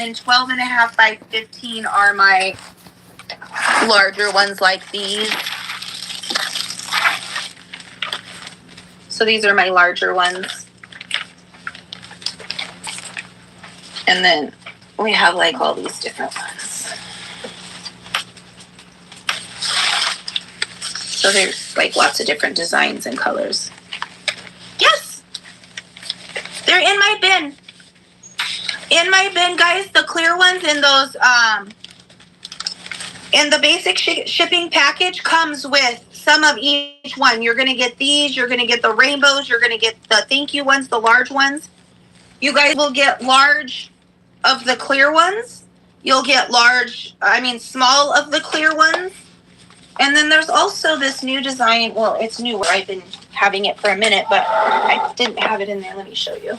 12.5 by 15 are my larger ones like these. So these are my larger ones. And then we have like all these different ones. So there's like lots of different designs and colors. Yes! They're in my bin. In my bin, guys, the clear ones in those, in the basic shipping package comes with some of each one. You're going to get these. You're going to get the rainbows. You're going to get the thank you ones, the large ones. You guys will get large of the clear ones. You'll get small of the clear ones. And then there's also this new design. Well, it's new. I've been having it for a minute, but I didn't have it in there. Let me show you.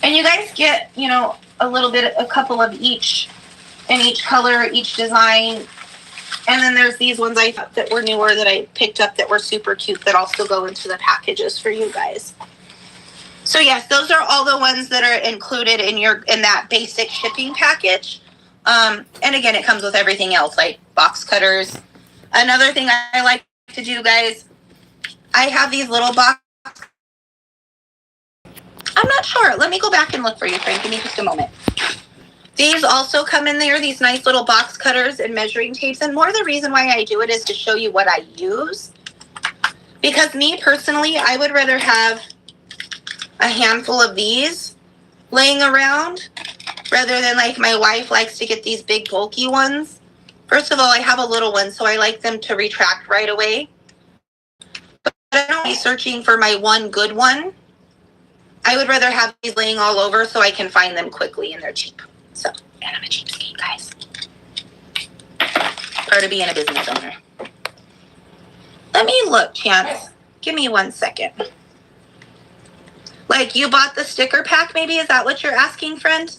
And you guys get, a couple of each in each color, each design. And then there's these ones I thought that were newer that I picked up that were super cute that also go into the packages for you guys. So yes, those are all the ones that are included in that basic shipping package. And again, it comes with everything else like box cutters. Another thing I like to do, guys, I have these little box. I'm not sure. Let me go back and look for you, Frank. Give me just a moment. These also come in there, these nice little box cutters and measuring tapes. And more the reason why I do it is to show you what I use. Because me personally, I would rather have a handful of these laying around rather than like my wife likes to get these big bulky ones. First of all, I have a little one, so I like them to retract right away. But I don't be searching for my one good one. I would rather have these laying all over so I can find them quickly and they're cheap. So, and I'm a cheapskate, guys. Part of being a business owner. Let me look, Chance. Give me 1 second. Like, you bought the sticker pack, maybe? Is that what you're asking, friend?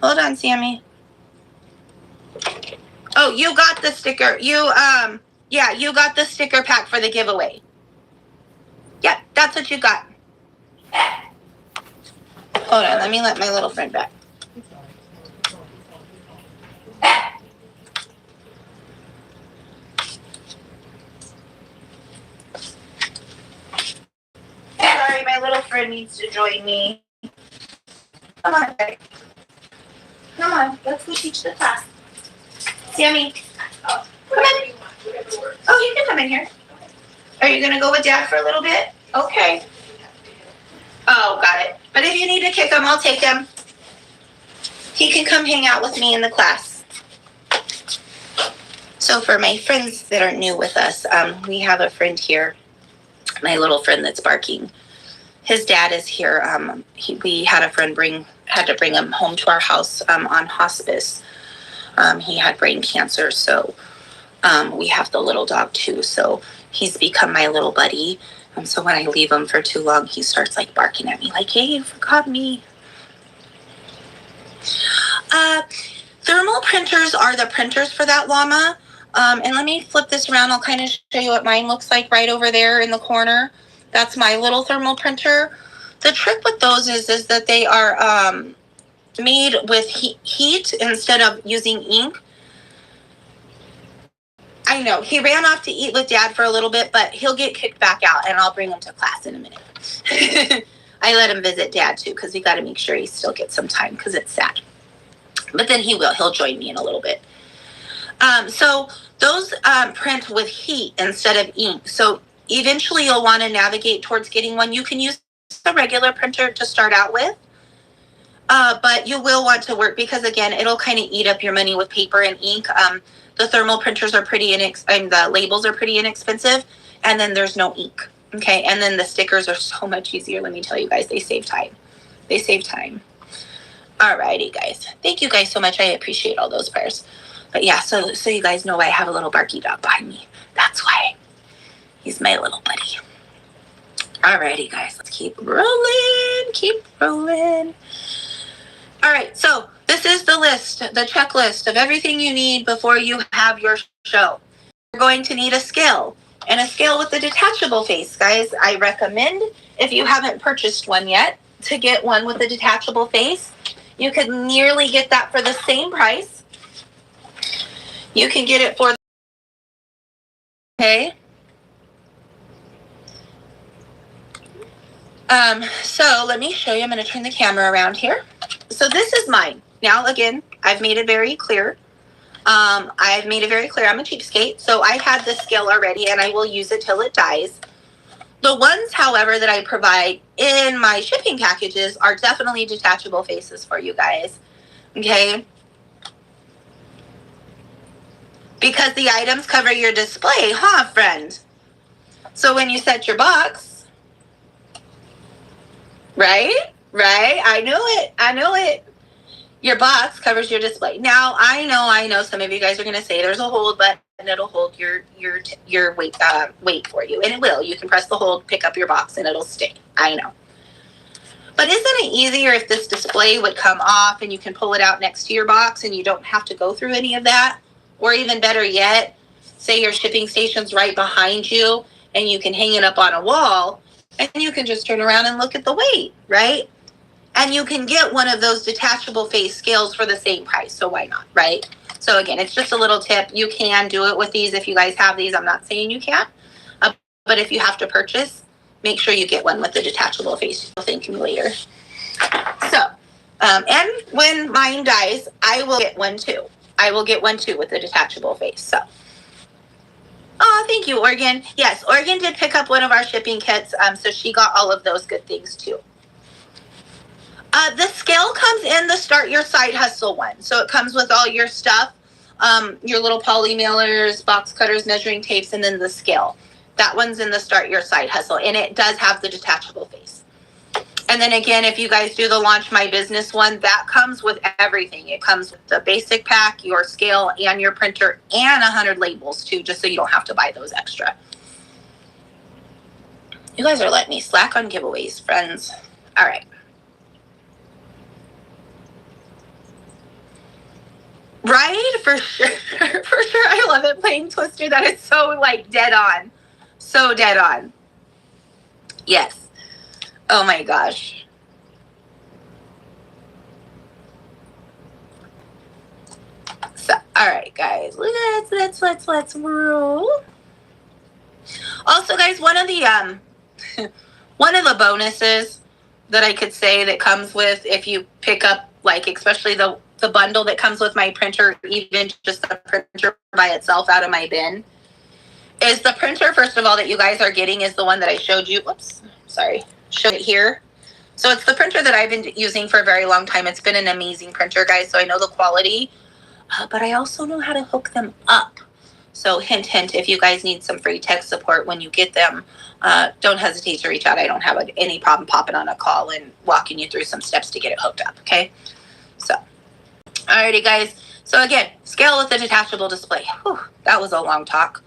Hold on, Sammy. Oh, you got the sticker. You got the sticker pack for the giveaway. Yeah, that's what you got. Hold on, let me let my little friend back. Sorry, my little friend needs to join me. Come on, baby. Come on, let's go teach the class. Sammy, come on. Oh, you can come in here. Are you going to go with Dad for a little bit? Okay. Oh, got it. But if you need to kick him, I'll take him. He can come hang out with me in the class. So for my friends that are new with us, we have a friend here, my little friend that's barking. His dad is here. We had a friend had to bring him home to our house on hospice. He had brain cancer, so we have the little dog too. So he's become my little buddy. So when I leave him for too long, he starts like barking at me like, hey, you forgot me. Thermal printers are the printers for that llama. And let me flip this around. I'll kind of show you what mine looks like right over there in the corner. That's my little thermal printer. The trick with those is that they are made with heat instead of using ink. I know, he ran off to eat with Dad for a little bit, but he'll get kicked back out, and I'll bring him to class in a minute. I let him visit Dad, too, because we got to make sure he still gets some time, because it's sad. But then he'll join me in a little bit. So those print with heat instead of ink. So eventually you'll want to navigate towards getting one. You can use a regular printer to start out with. But you will want to work because, again, it'll kind of eat up your money with paper and ink. The thermal printers are pretty the labels are pretty inexpensive, and then there's no ink. Okay, and then the stickers are so much easier. Let me tell you guys, they save time. They save time. Alrighty, guys. Thank you guys so much. I appreciate all those prayers. But yeah, so you guys know I have a little barky dog behind me. That's why. He's my little buddy. Alrighty, guys, let's keep rolling. Keep rolling. All right, so this is the list, the checklist of everything you need before you have your show. You're going to need a scale, and a scale with a detachable face, guys. I recommend, if you haven't purchased one yet, to get one with a detachable face. You can nearly get that for the same price. You can get it for, okay. So let me show you. I'm going to turn the camera around here. So this is mine. Now, again, I've made it very clear. I'm a cheapskate, so I had this scale already, and I will use it till it dies. The ones, however, that I provide in my shipping packages are definitely detachable faces for you guys, okay? Because the items cover your display, huh, friend? So when you set your box, right? I know it. Your box covers your display. Now, I know some of you guys are going to say there's a hold button and it'll hold your weight for you. And it will. You can press the hold, pick up your box, and it'll stay. I know. But isn't it easier if this display would come off and you can pull it out next to your box and you don't have to go through any of that? Or even better yet, say your shipping station's right behind you and you can hang it up on a wall and you can just turn around and look at the weight, right? And you can get one of those detachable face scales for the same price. So why not, right? So again, it's just a little tip. You can do it with these if you guys have these. I'm not saying you can't. But if you have to purchase, make sure you get one with the detachable face. You'll thank me later. So, and when mine dies, I will get one too. I will get one too with the detachable face. So, oh, thank you, Oregon. Yes, Oregon did pick up one of our shipping kits. So she got all of those good things too. The scale comes in the Start Your Side Hustle one. So it comes with all your stuff, your little poly mailers, box cutters, measuring tapes, and then the scale. That one's in the Start Your Side Hustle, and it does have the detachable face. And then again, if you guys do the Launch My Business one, that comes with everything. It comes with the basic pack, your scale, and your printer, and 100 labels too, just so you don't have to buy those extra. You guys are letting me slack on giveaways, friends. All right. Right? For sure. For sure. I love it playing Twister. That is so, like, dead on. So dead on. Yes. Oh, my gosh. So, all right, guys. Let's roll. Also, guys, one of the bonuses that I could say that comes with if you pick up, like, especially the bundle that comes with my printer, even just the printer by itself out of my bin, is the printer, first of all, that you guys are getting is the one that I showed you. Whoops, sorry. Showed it here. So it's the printer that I've been using for a very long time. It's been an amazing printer, guys, so I know the quality, but I also know how to hook them up. So hint, hint, if you guys need some free tech support when you get them, don't hesitate to reach out. I don't have any problem popping on a call and walking you through some steps to get it hooked up, okay? So, alrighty, guys. So again, scale with the detachable display. Whew, that was a long talk.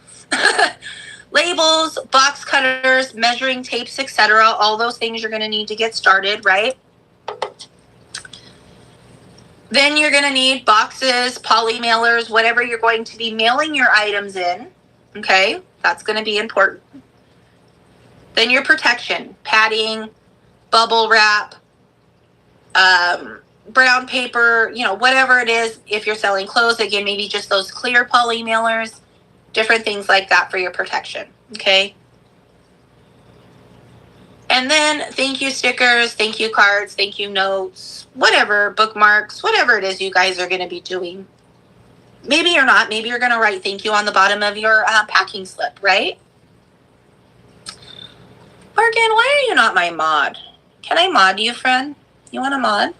Labels, box cutters, measuring tapes, etc. All those things you're going to need to get started, right? Then you're going to need boxes, poly mailers, whatever you're going to be mailing your items in. Okay, that's going to be important. Then your protection, padding, bubble wrap, brown paper, you know, whatever it is. If you're selling clothes, again, maybe just those clear poly mailers, different things like that for your protection. Okay. And then thank you stickers, thank you cards, thank you notes, whatever, bookmarks, whatever it is you guys are going to be doing. Maybe you're not. Maybe you're going to write thank you on the bottom of your packing slip, right? Morgan, why are you not my mod? Can I mod you, friend? You want a mod?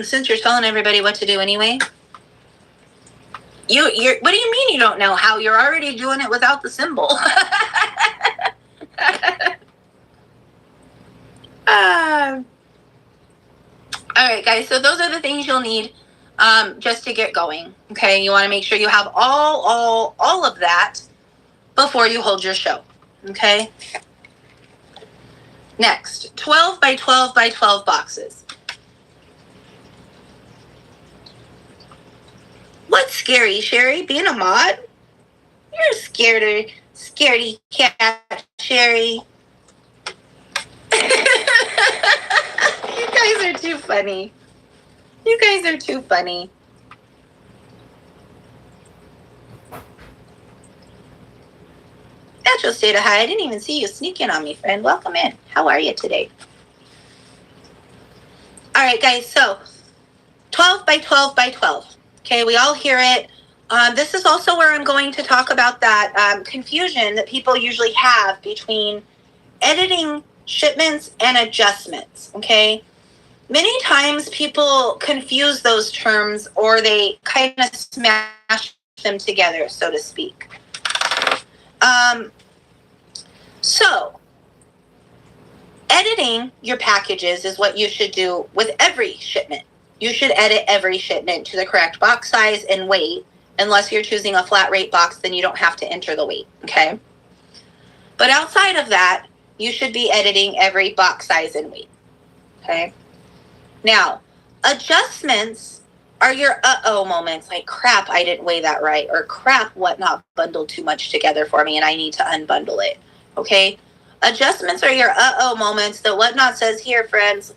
Since you're telling everybody what to do anyway. You're what do you mean you don't know how? You're already doing it without the symbol. All right, guys. So those are the things you'll need. just to get going. Okay, you want to make sure you have all of that before you hold your show. Okay. Next, 12 by 12 by 12 boxes. What's scary, Sherry? Being a mod? You're scaredy cat, Sherry. You guys are too funny. You guys are too funny. Natural state of high. I didn't even see you sneaking on me, friend. Welcome in. How are you today? All right, guys. So 12 by 12 by 12. Okay, we all hear it. This is also where I'm going to talk about that confusion that people usually have between editing shipments and adjustments. Okay, many times people confuse those terms, or they kind of smash them together, so to speak. So editing your packages is what you should do with every shipment. You should edit every shipment to the correct box size and weight. Unless you're choosing a flat rate box, then you don't have to enter the weight, okay? But outside of that, you should be editing every box size and weight, okay? Now, adjustments are your uh-oh moments, like, crap, I didn't weigh that right, or crap, whatnot bundled too much together for me and I need to unbundle it, okay? Adjustments are your uh-oh moments that whatnot says, here, friends,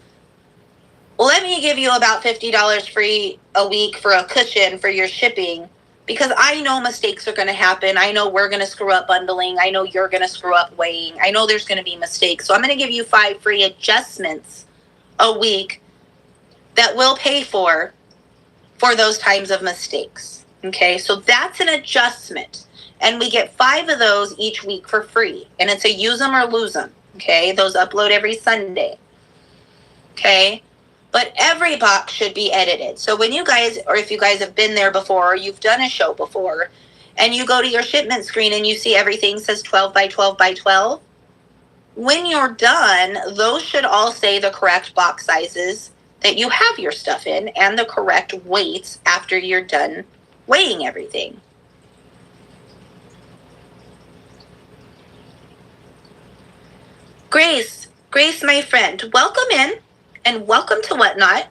let me give you about $50 free a week for a cushion for your shipping, because I know mistakes are going to happen. I know we're going to screw up bundling. I know you're going to screw up weighing. I know there's going to be mistakes. So I'm going to give you 5 free adjustments a week that will pay for those times of mistakes. Okay, so that's an adjustment. And we get 5 of those each week for free. And it's a use them or lose them. Okay, those upload every Sunday. Okay. But every box should be edited. So when you guys, or if you guys have been there before, or you've done a show before, and you go to your shipment screen and you see everything says 12 by 12 by 12, when you're done, those should all say the correct box sizes that you have your stuff in and the correct weights after you're done weighing everything. Grace, my friend, welcome in. And welcome to Whatnot.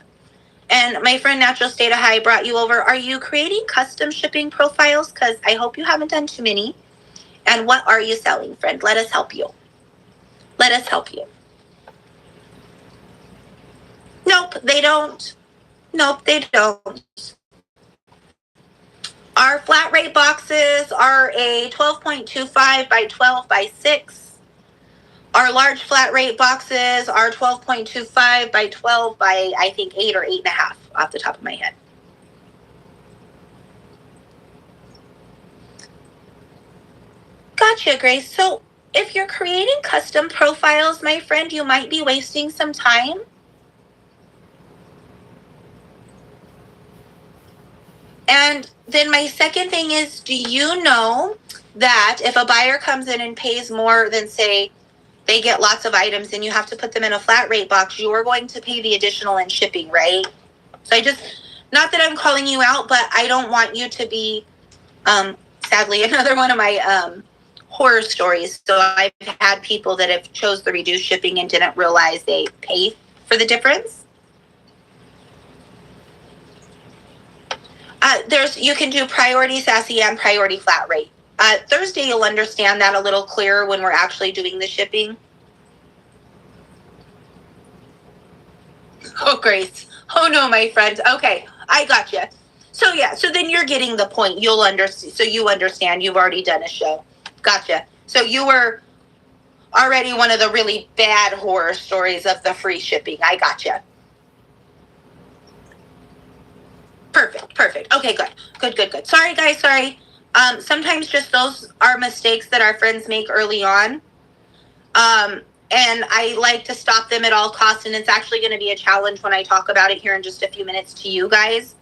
And my friend Natural State of High brought you over. Are you creating custom shipping profiles? Because I hope you haven't done too many. And what are you selling, friend? Let us help you. Let us help you. Nope, they don't. Nope, they don't. Our flat rate boxes are a 12.25 by 12 by 6. Our large flat rate boxes are 12.25 by 12 by, I think, 8 or 8.5 off the top of my head. Gotcha, Grace. So if you're creating custom profiles, my friend, you might be wasting some time. And then my second thing is, do you know that if a buyer comes in and pays more than, say, they get lots of items and you have to put them in a flat rate box, you're going to pay the additional in shipping, right? So not that I'm calling you out, but I don't want you to be, sadly, another one of my horror stories. So I've had people that have chose the reduced shipping and didn't realize they pay for the difference. You can do priority sassy and priority flat rate. Thursday, you'll understand that a little clearer when we're actually doing the shipping. Oh, Grace. Oh, no, my friend. Okay, I got you. So, yeah, so then you're getting the point. You'll understand. So you understand. You've already done a show. Gotcha. So you were already one of the really bad horror stories of the free shipping. I gotcha. Perfect. Okay, good. Sorry, guys, sorry. Sometimes just those are mistakes that our friends make early on. And I like to stop them at all costs. And it's actually going to be a challenge when I talk about it here in just a few minutes to you guys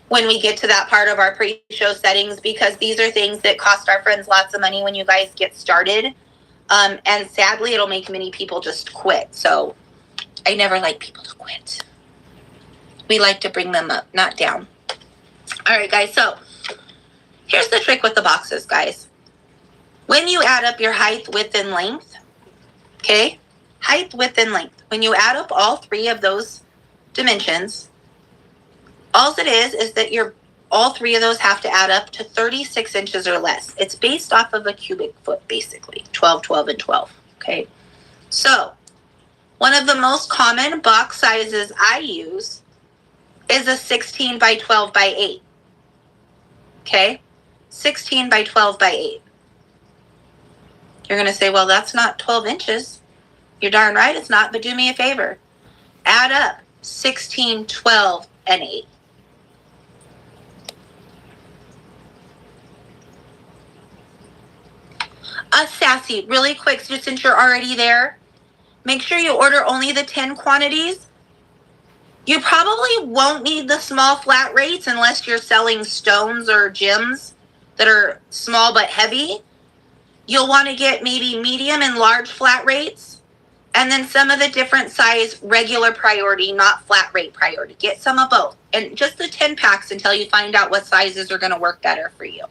when we get to that part of our pre-show settings, because these are things that cost our friends lots of money when you guys get started. And sadly, it'll make many people just quit. So I never like people to quit. We like to bring them up, not down. All right, guys, so here's the trick with the boxes, guys. When you add up your height, width, and length, okay, height, width, and length, when you add up all three of those dimensions, all it is that all three of those have to add up to 36 inches or less. It's based off of a cubic foot, basically, 12, 12, and 12, okay? So one of the most common box sizes I use is a 16 by 12 by 8, okay? 16 by 12 by 8. You're going to say, well, that's not 12 inches. You're darn right it's not, but do me a favor. Add up 16, 12, and 8. Sassy, really quick, just since you're already there, make sure you order only the 10 quantities. You probably won't need the small flat rates unless you're selling stones or gems that are small but heavy. You'll want to get maybe medium and large flat rates, and then some of the different size regular priority, not flat rate priority. Get some of both, and just the 10 packs until you find out what sizes are going to work better for you.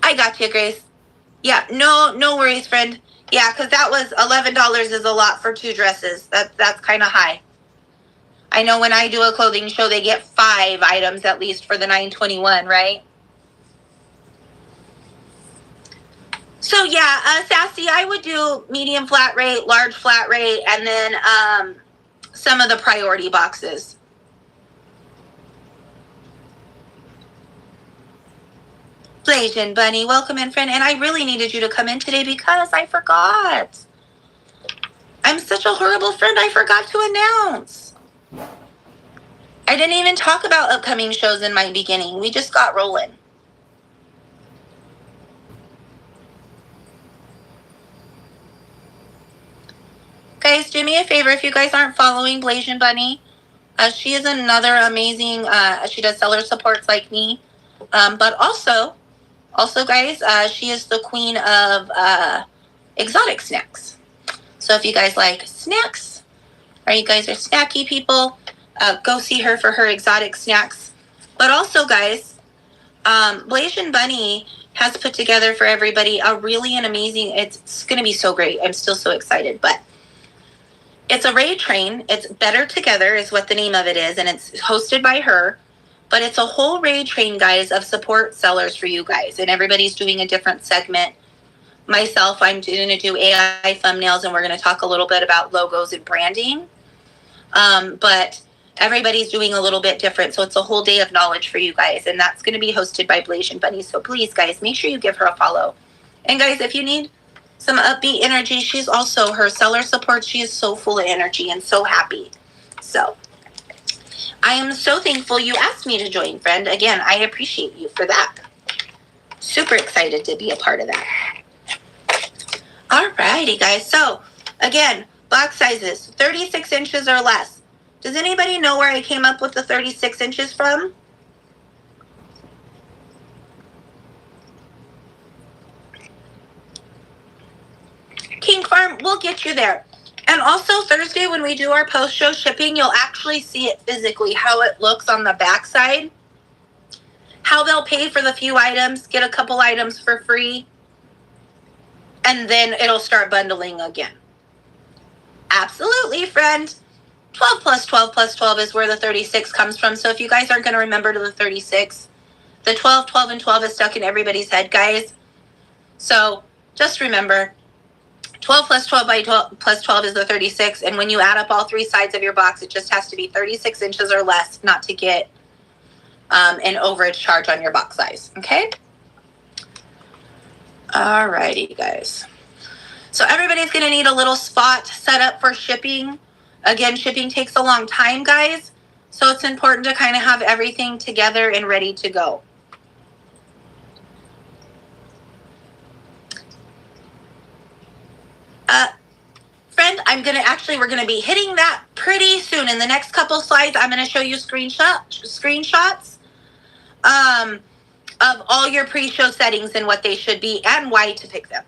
I got you, Grace. Yeah, no worries, friend. Yeah, because that was $11 is a lot for 2 dresses. That's kind of high. I know when I do a clothing show, they get 5 items at least for the $9.21, right? So yeah, Sassy, I would do medium flat rate, large flat rate, and then some of the priority boxes. Blasian Bunny, welcome in, friend. And I really needed you to come in today because I forgot. I'm such a horrible friend. I forgot to announce. I didn't even talk about upcoming shows in my beginning. We just got rolling. Guys, do me a favor if you guys aren't following Blasian Bunny. She is another amazing, she does seller supports like me. But also guys, she is the queen of exotic snacks. So if you guys like snacks, or you guys are snacky people, go see her for her exotic snacks. But also, guys, Blasian Bunny has put together for everybody a really amazing, it's going to be so great. I'm still so excited. But it's a raid train. It's Better Together is what the name of it is. And it's hosted by her. But it's a whole raid train, guys, of support sellers for you guys. And everybody's doing a different segment. Myself, I'm going to do AI thumbnails, and we're going to talk a little bit about logos and branding. But everybody's doing a little bit different. So it's a whole day of knowledge for you guys. And that's going to be hosted by Blasian Bunny. So please, guys, make sure you give her a follow. And guys, if you need some upbeat energy, she's also her seller support. She is so full of energy and so happy. So I am so thankful you asked me to join, friend. Again, I appreciate you for that. Super excited to be a part of that. Alrighty, guys. So again, box sizes, 36 inches or less. Does anybody know where I came up with the 36 inches from? King Farm, we'll get you there. And also Thursday when we do our post-show shipping, you'll actually see it physically, how it looks on the backside, how they'll pay for the few items, get a couple items for free, and then it'll start bundling again. Absolutely, friend. 12 plus 12 plus 12 is where the 36 comes from. So if you guys aren't going to remember to the 36, the 12, 12, and 12 is stuck in everybody's head, guys. So just remember, 12 plus 12 by 12 plus 12 is the 36. And when you add up all 3 sides of your box, it just has to be 36 inches or less not to get an overage charge on your box size. Okay? Alrighty, guys. So everybody's going to need a little spot set up for shipping. Again, shipping takes a long time, guys. So it's important to kind of have everything together and ready to go. Friend, we're going to be hitting that pretty soon. In the next couple slides, I'm going to show you screenshots. of all your pre-show settings and what they should be and why to pick them.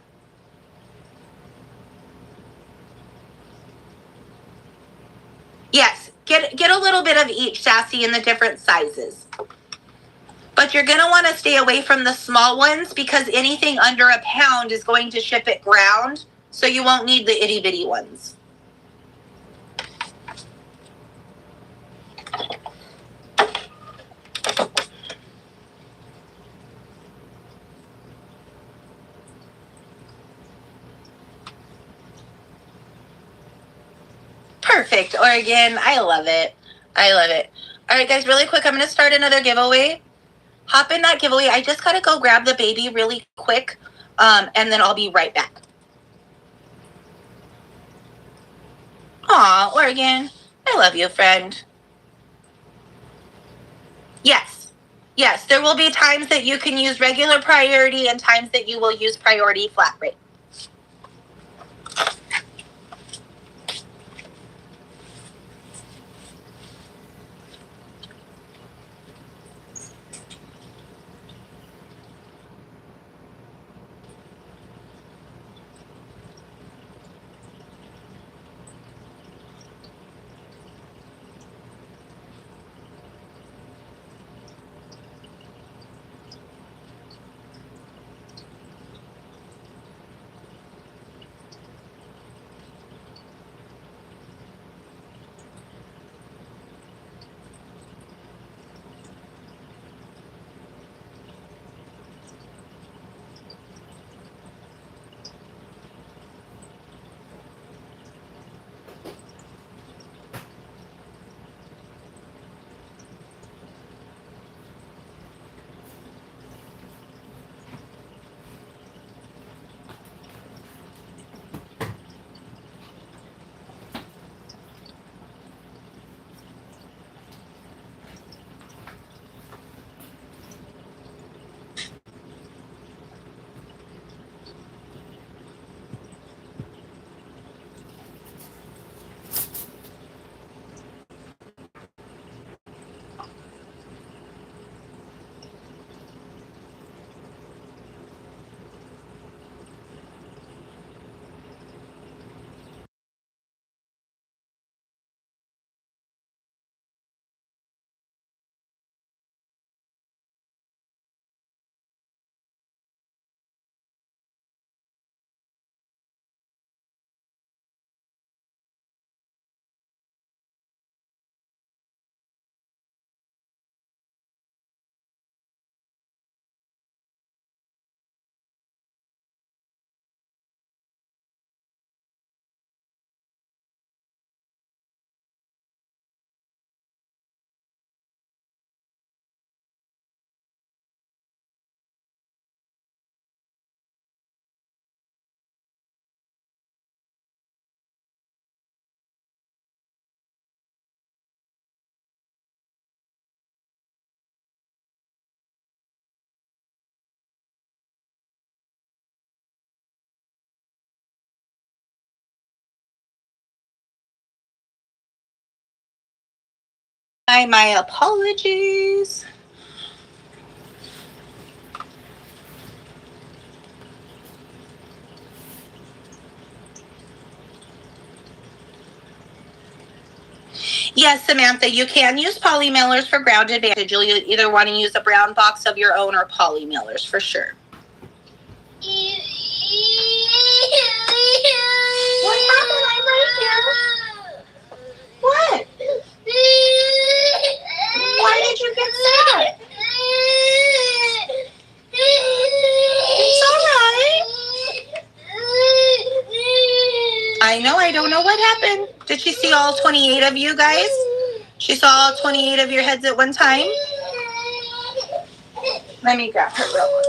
Yes, get a little bit of each, Sassy, in the different sizes. But you're going to want to stay away from the small ones because anything under a pound is going to ship it ground, so you won't need the itty bitty ones. Perfect, Oregon. I love it. I love it. All right, guys, really quick, I'm going to start another giveaway. Hop in that giveaway. I just got to go grab the baby really quick, and then I'll be right back. Aw, Oregon. I love you, friend. Yes. Yes, there will be times that you can use regular priority and times that you will use priority flat rate. My apologies. Yes, Samantha, you can use poly mailers for ground advantage. You'll either want to use a brown box of your own or poly mailers for sure. What happened? I'm right here. What? Why did you get sad? It's all right. I know. I don't know what happened. Did she see all 28 of you guys? She saw all 28 of your heads at one time? Let me grab her real quick.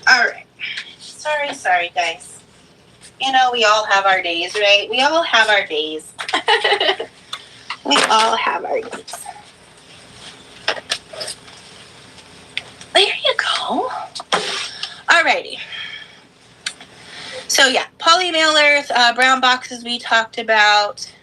All right. Sorry, guys. You know, we all have our days, right? We all have our days. We all have our days. There you go. Alrighty. So yeah, poly mailers, brown boxes we talked about.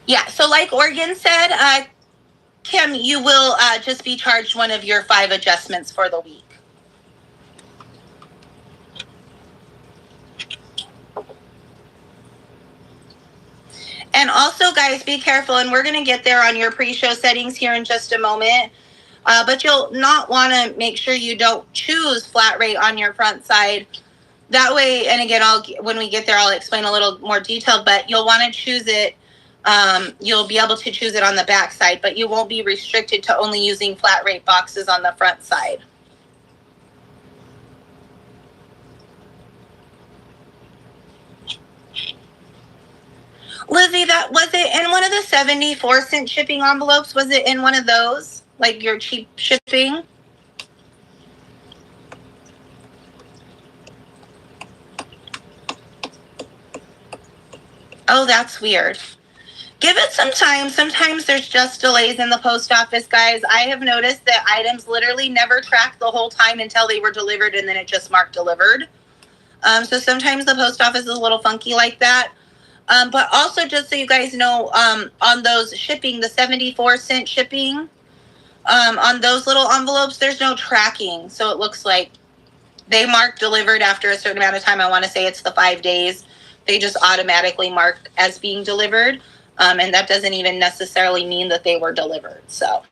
Yeah, so like Oregon said, Kim, you will just be charged one of your 5 adjustments for the week. And also, guys, be careful, and we're going to get there on your pre-show settings here in just a moment. But you'll not want to make sure you don't choose flat rate on your front side. That way, and again, when we get there, I'll explain a little more detailed, but you'll want to choose it. You'll be able to choose it on the back side, but you won't be restricted to only using flat rate boxes on the front side. Lizzie, that was it in one of the 74-cent shipping envelopes? Was it in one of those, like your cheap shipping? Oh, that's weird. Give it some time. Sometimes there's just delays in the post office, guys. I have noticed that items literally never track the whole time until they were delivered, and then it just marked delivered. So sometimes the post office is a little funky like that. But also, just so you guys know, on those shipping, the 74-cent shipping, on those little envelopes, there's no tracking. So it looks like they mark delivered after a certain amount of time. I want to say it's the 5 days. They just automatically mark as being delivered. And that doesn't even necessarily mean that they were delivered. So.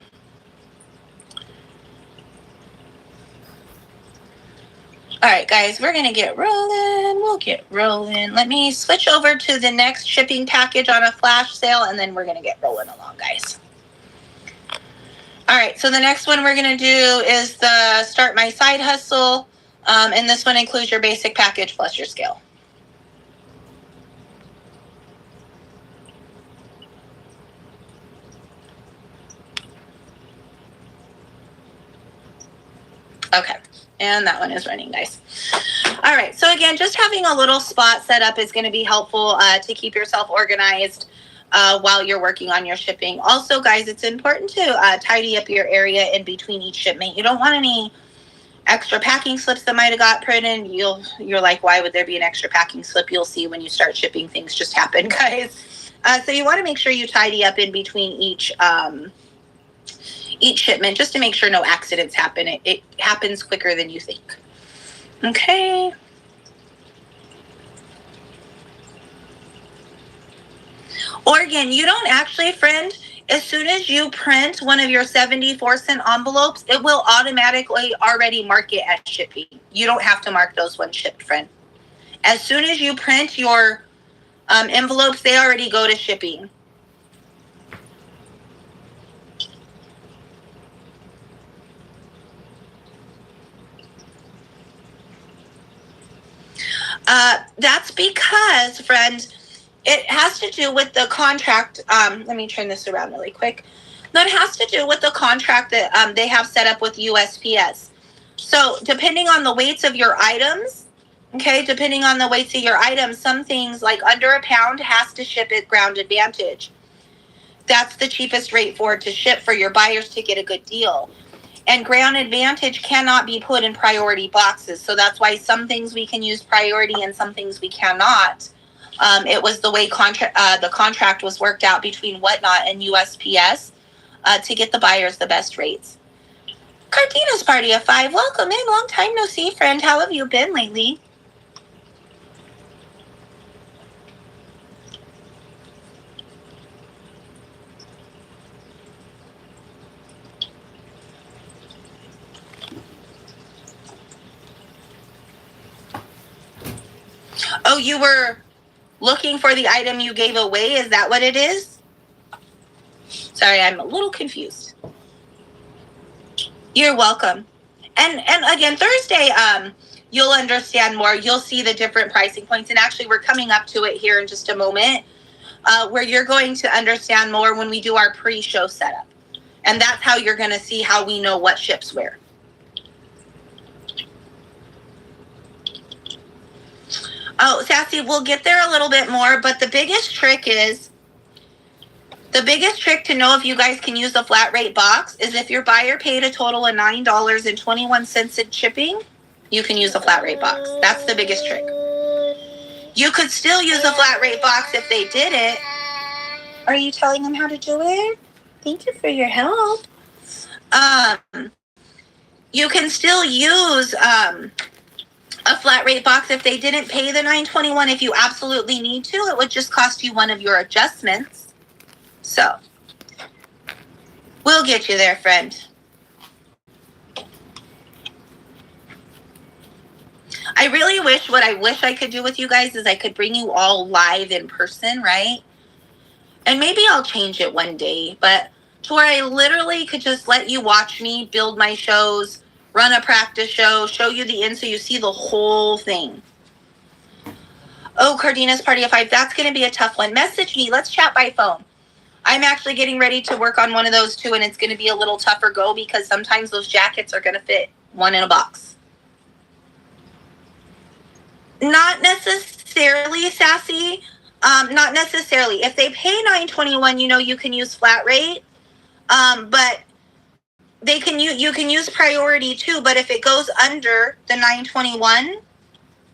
All right, guys, we're going to get rolling. We'll get rolling. Let me switch over to the next shipping package on a flash sale, and then we're going to get rolling along, guys. All right, so the next one we're going to do is the Start My Side Hustle, and this one includes your basic package plus your scale. Okay, and that one is running nice. All right, so again, just having a little spot set up is going to be helpful to keep yourself organized while you're working on your shipping. Also, guys, it's important to tidy up your area in between each shipment. You don't want any extra packing slips that might have got printed. You're like, why would there be an extra packing slip? You'll see when you start shipping, things just happen, guys. So you want to make sure you tidy up in between each shipment, just to make sure no accidents happen. It happens quicker than you think. Okay. Oregon, you don't actually, friend, as soon as you print one of your 74-cent envelopes, it will automatically already mark it as shipping. You don't have to mark those ones shipped, friend. As soon as you print your envelopes, they already go to shipping. That's because, friend, it has to do with the contract. Let me turn this around really quick. That has to do with the contract that they have set up with USPS. So depending on the weights of your items, okay, depending on the weights of your items, some things like under a pound has to ship at Ground Advantage. That's the cheapest rate for it to ship for your buyers to get a good deal. And Ground Advantage cannot be put in priority boxes. So that's why some things we can use priority and some things we cannot. It was the way the contract was worked out between Whatnot and USPS to get the buyers the best rates. Cartina's Party of 5, welcome in. Long time no see, friend. How have you been lately? Oh, you were looking for the item you gave away? Is that what it is? Sorry, I'm a little confused. You're welcome. And again, Thursday, you'll understand more. You'll see the different pricing points. And actually, we're coming up to it here in just a moment. where you're going to understand more when we do our pre-show setup. And that's how you're going to see how we know what ships where. Oh, Sassy, we'll get there a little bit more, but the biggest trick to know if you guys can use a flat rate box is if your buyer paid a total of $9.21 in shipping, you can use a flat rate box. That's the biggest trick. You could still use a flat rate box if they did it. Are you telling them how to do it? Thank you for your help. You can still use a flat rate box if they didn't pay the $9.21. If you absolutely need to, it would just cost you one of your adjustments. So we'll get you there, friend. I really wish, what I wish I could do with you guys is I could bring you all live in person, right? And maybe I'll change it one day, but to where I literally could just let you watch me build my shows, run a practice show, show you the end so you see the whole thing. Oh, Cardina's Party of 5. That's going to be a tough one. Message me. Let's chat by phone. I'm actually getting ready to work on one of those too, and it's going to be a little tougher go because sometimes those jackets are going to fit one in a box. Not necessarily, Sassy. Not necessarily. If they pay $9.21, you know you can use flat rate. But they can you can use priority too. But if it goes under the $9.21,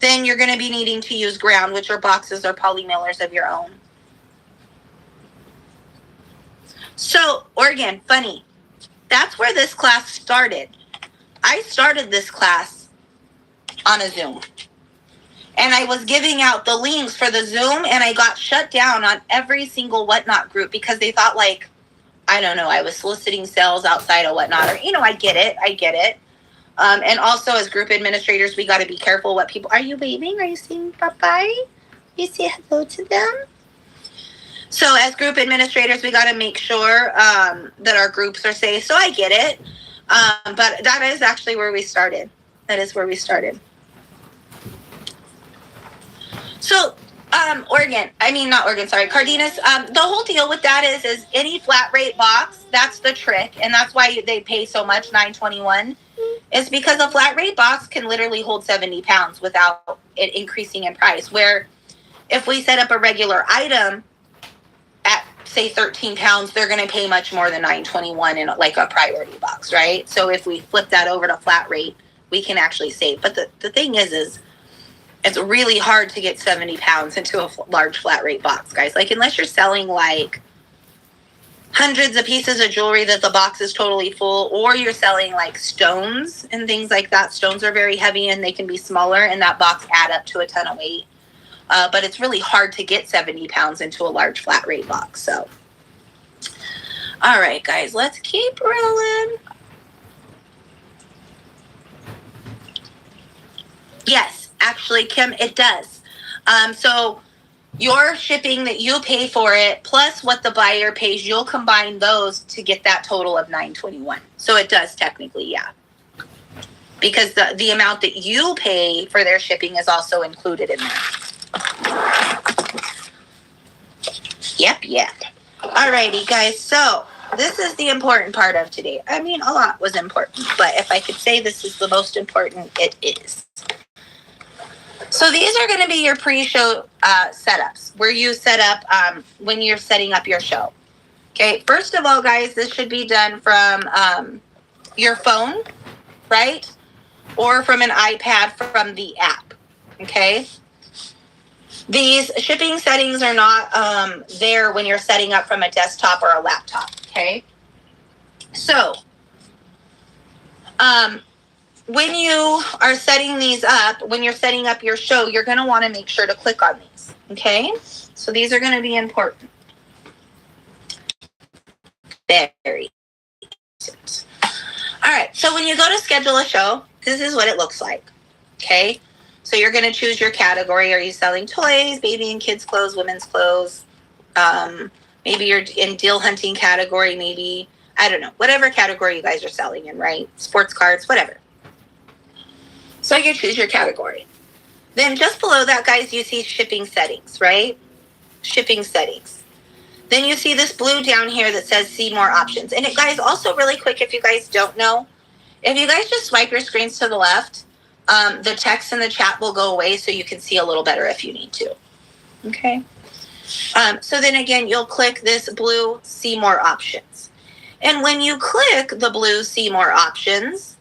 then you're going to be needing to use ground, which are boxes or poly mailers of your own. So, Oregon, funny. That's where this class started. I started this class on a Zoom. And I was giving out the links for the Zoom, and I got shut down on every single Whatnot group because they thought, like, I don't know, I was soliciting sales outside of Whatnot. Or, you know, I get it. And also, as group administrators, we got to be careful what people... Are you waving? Are you saying bye-bye? You say hello to them? So, as group administrators, we got to make sure that our groups are safe. So, I get it. But that is actually where we started. So, Cardenas, the whole deal with that is any flat rate box, that's the trick, and that's why they pay so much, $9.21, is because a flat rate box can literally hold 70 pounds without it increasing in price, where if we set up a regular item at, say, 13 pounds, they're going to pay much more than $9.21 in like a priority box, right? So if we flip that over to flat rate, we can actually save. But the thing is it's really hard to get 70 pounds into a large flat rate box, guys. Like, unless you're selling like hundreds of pieces of jewelry that the box is totally full, or you're selling like stones and things like that. Stones are very heavy and they can be smaller, and that box add up to a ton of weight. But it's really hard to get 70 pounds into a large flat rate box. So, all right, guys, let's keep rolling. Yes. Actually, Kim, it does. So your shipping that you pay for it plus what the buyer pays, you'll combine those to get that total of $9.21. So it does technically, yeah. Because the amount that you pay for their shipping is also included in there. Yep. Alrighty, guys. So this is the important part of today. I mean, a lot was important, but if I could say this is the most important, it is. So these are going to be your pre-show setups, where you set up when you're setting up your show. Okay, first of all, guys, this should be done from your phone, right? Or from an iPad from the app, okay? These shipping settings are not there when you're setting up from a desktop or a laptop, okay? So, when you are setting these up, when you're setting up your show, you're going to want to make sure to click on these, okay? So these are going to be important. Very important. All right, so when you go to schedule a show, this is what it looks like, okay? So you're going to choose your category. Are you selling toys, baby and kids clothes, women's clothes? Maybe you're in deal hunting category, maybe, I don't know, whatever category you guys are selling in, right? Sports cards, whatever. So you choose your category. Then just below that, guys, you see shipping settings, right? shipping settings. Then you see this blue down here that says see more options. And it, guys, also really quick, if you guys don't know, if you guys just swipe your screens to the left, the text in the chat will go away so you can see a little better if you need to. Okay. So then again, you'll click this blue see more options. And when you click the blue see more options,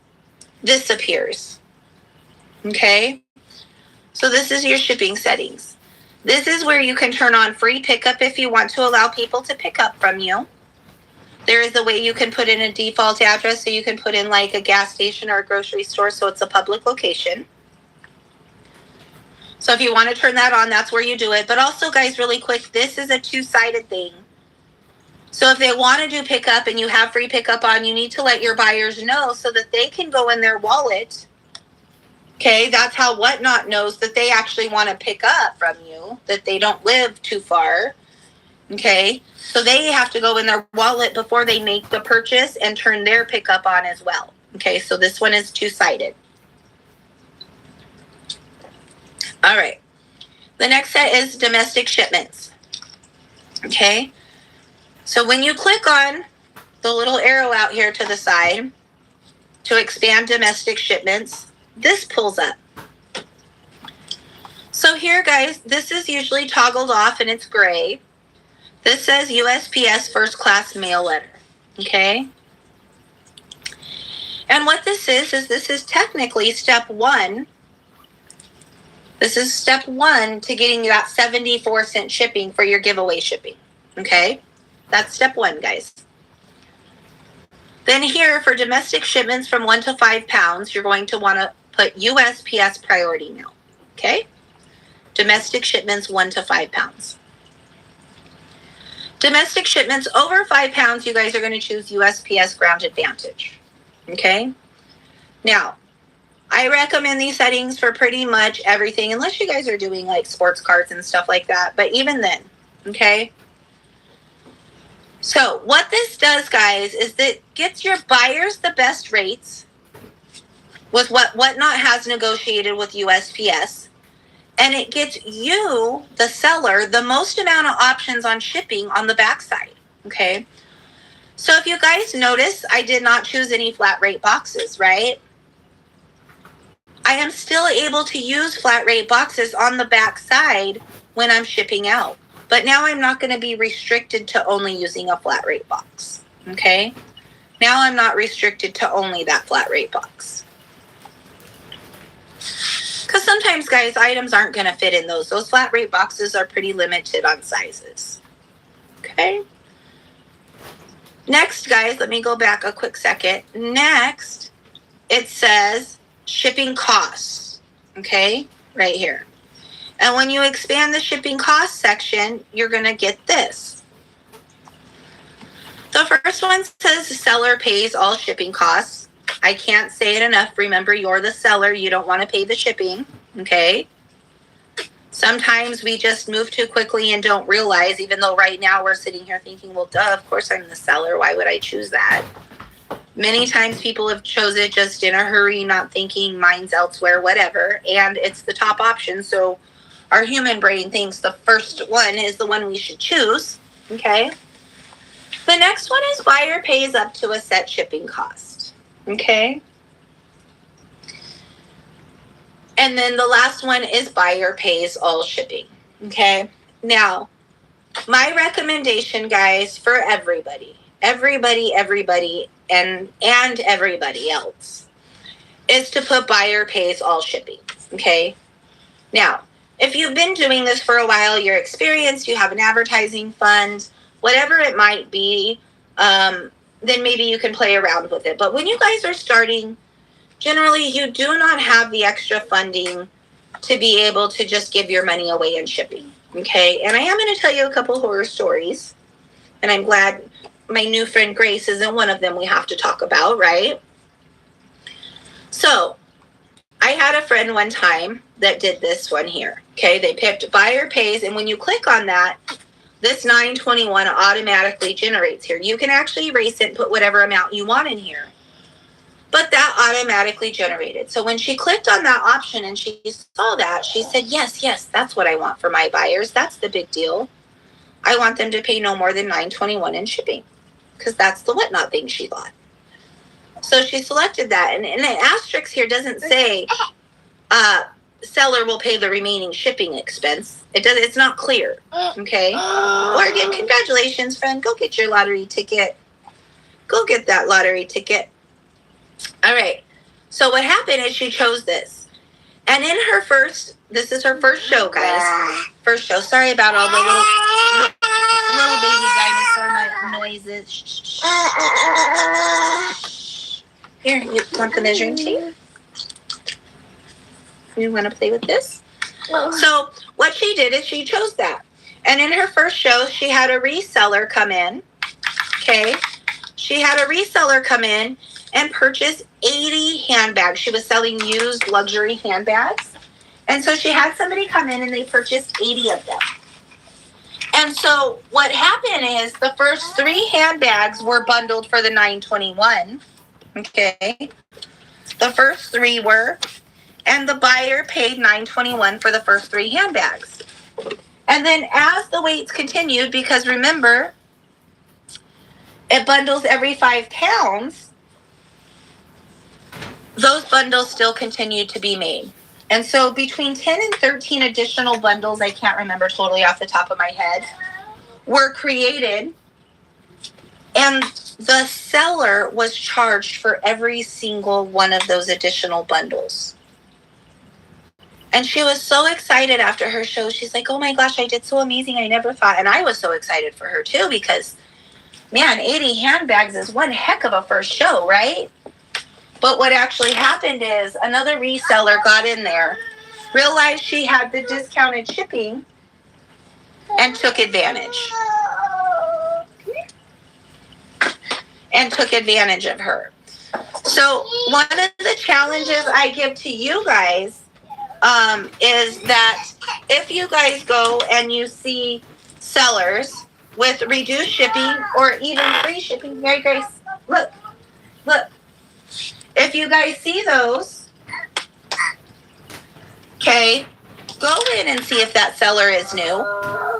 this appears. Okay. So this is your shipping settings. This is where you can turn on free pickup if you want to allow people to pick up from you. There is a way you can put in a default address, so you can put in like a gas station or a grocery store, so it's a public location. So if you want to turn that on, that's where you do it. But also, guys, really quick, this is a two-sided thing. So if they want to do pickup and you have free pickup on, you need to let your buyers know so that they can go in their wallet. Okay, that's how Whatnot knows that they actually want to pick up from you, that they don't live too far. Okay, so they have to go in their wallet before they make the purchase and turn their pickup on as well. Okay, so this one is two-sided. All right, the next set is domestic shipments. Okay, so when you click on the little arrow out here to the side to expand domestic shipments, this pulls up. So here, guys, this is usually toggled off and it's gray. This says USPS first class mail letter. Okay. And what this is this is technically step one. This is step one to getting you that 74-cent shipping for your giveaway shipping. Okay. That's step one, guys. Then here for domestic shipments from 1 to 5 pounds, you're going to want to put USPS priority mail. Okay. Domestic shipments 1 to 5 pounds. Domestic shipments over 5 pounds, you guys are going to choose USPS Ground Advantage. Okay. Now, I recommend these settings for pretty much everything, unless you guys are doing like sports cards and stuff like that. But even then, okay. So what this does, guys, is that gets your buyers the best rates with what Whatnot has negotiated with USPS. And it gets you, the seller, the most amount of options on shipping on the backside. Okay. So if you guys notice, I did not choose any flat rate boxes, right? I am still able to use flat rate boxes on the backside when I'm shipping out. But now I'm not going to be restricted to only using a flat rate box. Okay. Now I'm not restricted to only that flat rate box. Because sometimes, guys, items aren't going to fit in those. Those flat rate boxes are pretty limited on sizes. Okay. Next, guys, let me go back a quick second. Next, it says shipping costs. Okay, right here. And when you expand the shipping costs section, you're going to get this. The first one says the seller pays all shipping costs. I can't say it enough. Remember, you're the seller. You don't want to pay the shipping, okay? Sometimes we just move too quickly and don't realize, even though right now we're sitting here thinking, well, duh, of course I'm the seller. Why would I choose that? Many times people have chosen it just in a hurry, not thinking mine's elsewhere, whatever. And it's the top option. So our human brain thinks the first one is the one we should choose, okay? The next one is buyer pays up to a set shipping cost, okay? And then the last one is buyer pays all shipping, okay? Now, my recommendation, guys, for everybody, and everybody else, is to put buyer pays all shipping, okay? Now, if you've been doing this for a while, you're experienced, you have an advertising fund, whatever it might be, then maybe you can play around with it. But when you guys are starting, generally you do not have the extra funding to be able to just give your money away in shipping, okay? And I am going to tell you a couple horror stories, and I'm glad my new friend Grace isn't one of them we have to talk about, right? So, I had a friend one time that did this one here, okay? They picked buyer pays, and when you click on that, this 921 automatically generates here. You can actually erase it and put whatever amount you want in here. But that automatically generated. So when she clicked on that option and she saw that, she said, yes, that's what I want for my buyers. That's the big deal. I want them to pay no more than $9.21 in shipping, because that's the Whatnot thing she bought. So she selected that, and an asterisk here doesn't say seller will pay the remaining shipping expense. It's not clear. Okay. Or again, congratulations, friend. Go get your lottery ticket. Go get that lottery ticket. All right. So what happened is she chose this. And in her this is her first show, guys. First show. Sorry about all the little baby dinosaur noises. Shh. Here, you want the measuring tape? You want to play with this? So what she did is she chose that. And in her first show, she had a reseller come in. Okay. She had a reseller come in and purchase 80 handbags. She was selling used luxury handbags. And so she had somebody come in and they purchased 80 of them. And so what happened is the first 3 handbags were bundled for the $9.21. Okay. The first 3 were, and the buyer paid $9.21 for the first 3 handbags. And then as the weights continued, because remember, it bundles every 5 pounds, those bundles still continued to be made. And so between 10 and 13 additional bundles, I can't remember totally off the top of my head, were created. And the seller was charged for every single one of those additional bundles. And she was so excited after her show. She's like, oh my gosh, I did so amazing. I never thought. And I was so excited for her too, because man, 80 handbags is one heck of a first show, right? But what actually happened is another reseller got in there, realized she had the discounted shipping, and took advantage. And took advantage of her. So one of the challenges I give to you guys is that if you guys go and you see sellers with reduced shipping or even free shipping, Mary Grace, look. If you guys see those, okay, go in and see if that seller is new.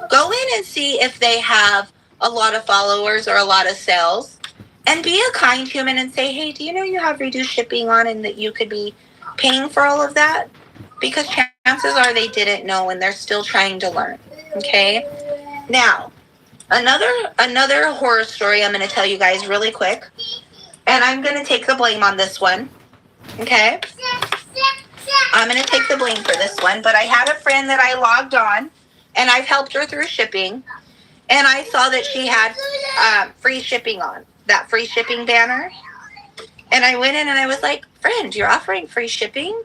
Go in and see if they have a lot of followers or a lot of sales. And be a kind human and say, hey, do you know you have reduced shipping on and that you could be paying for all of that? Because chances are they didn't know and they're still trying to learn, okay? Now, another horror story I'm going to tell you guys really quick. And I'm going to take the blame on this one, okay? I'm going to take the blame for this one. But I had a friend that I logged on, and I've helped her through shipping. And I saw that she had free shipping on, that free shipping banner. And I went in and I was like, friend, you're offering free shipping?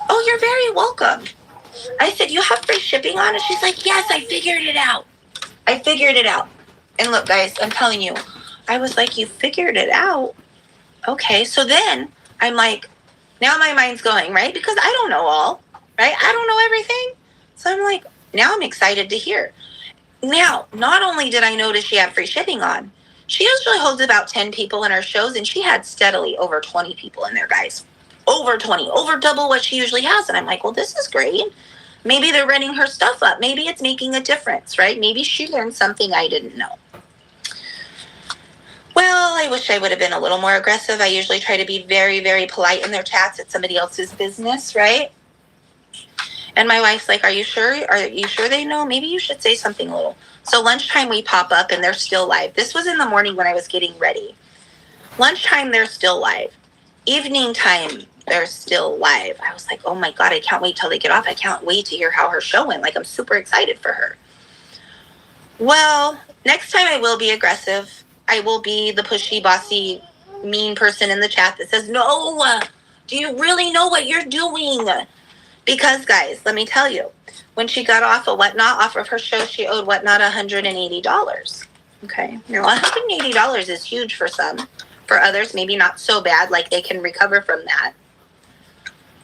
Oh, you're very welcome. I said, you have free shipping on? And she's like, yes, I figured it out. And look, guys, I'm telling you, I was like, you figured it out? Okay, so then I'm like, now my mind's going, right? Because I don't know all, right? I don't know everything. So I'm like, now I'm excited to hear. Now, not only did I notice she had free shipping on, she usually holds about 10 people in her shows, and she had steadily over 20 people in there, guys. Over 20, over double what she usually has. And I'm like, well, this is great. Maybe they're running her stuff up. Maybe it's making a difference, right? Maybe she learned something I didn't know. Well, I wish I would have been a little more aggressive. I usually try to be very, very polite in their chats. It's somebody else's business, right? And my wife's like, are you sure? Are you sure they know? Maybe you should say something a little. So lunchtime we pop up and they're still live. This was in the morning when I was getting ready. Lunchtime, they're still live. Evening time, they're still live. I was like, oh my God, I can't wait till they get off. I can't wait to hear how her show went. Like, I'm super excited for her. Well, next time I will be aggressive. I will be the pushy, bossy, mean person in the chat that says, no, do you really know what you're doing? Because, guys, let me tell you, when she got off of Whatnot, off of her show, she owed Whatnot $180. Okay. Now, $180 is huge for some. For others, maybe not so bad, like they can recover from that.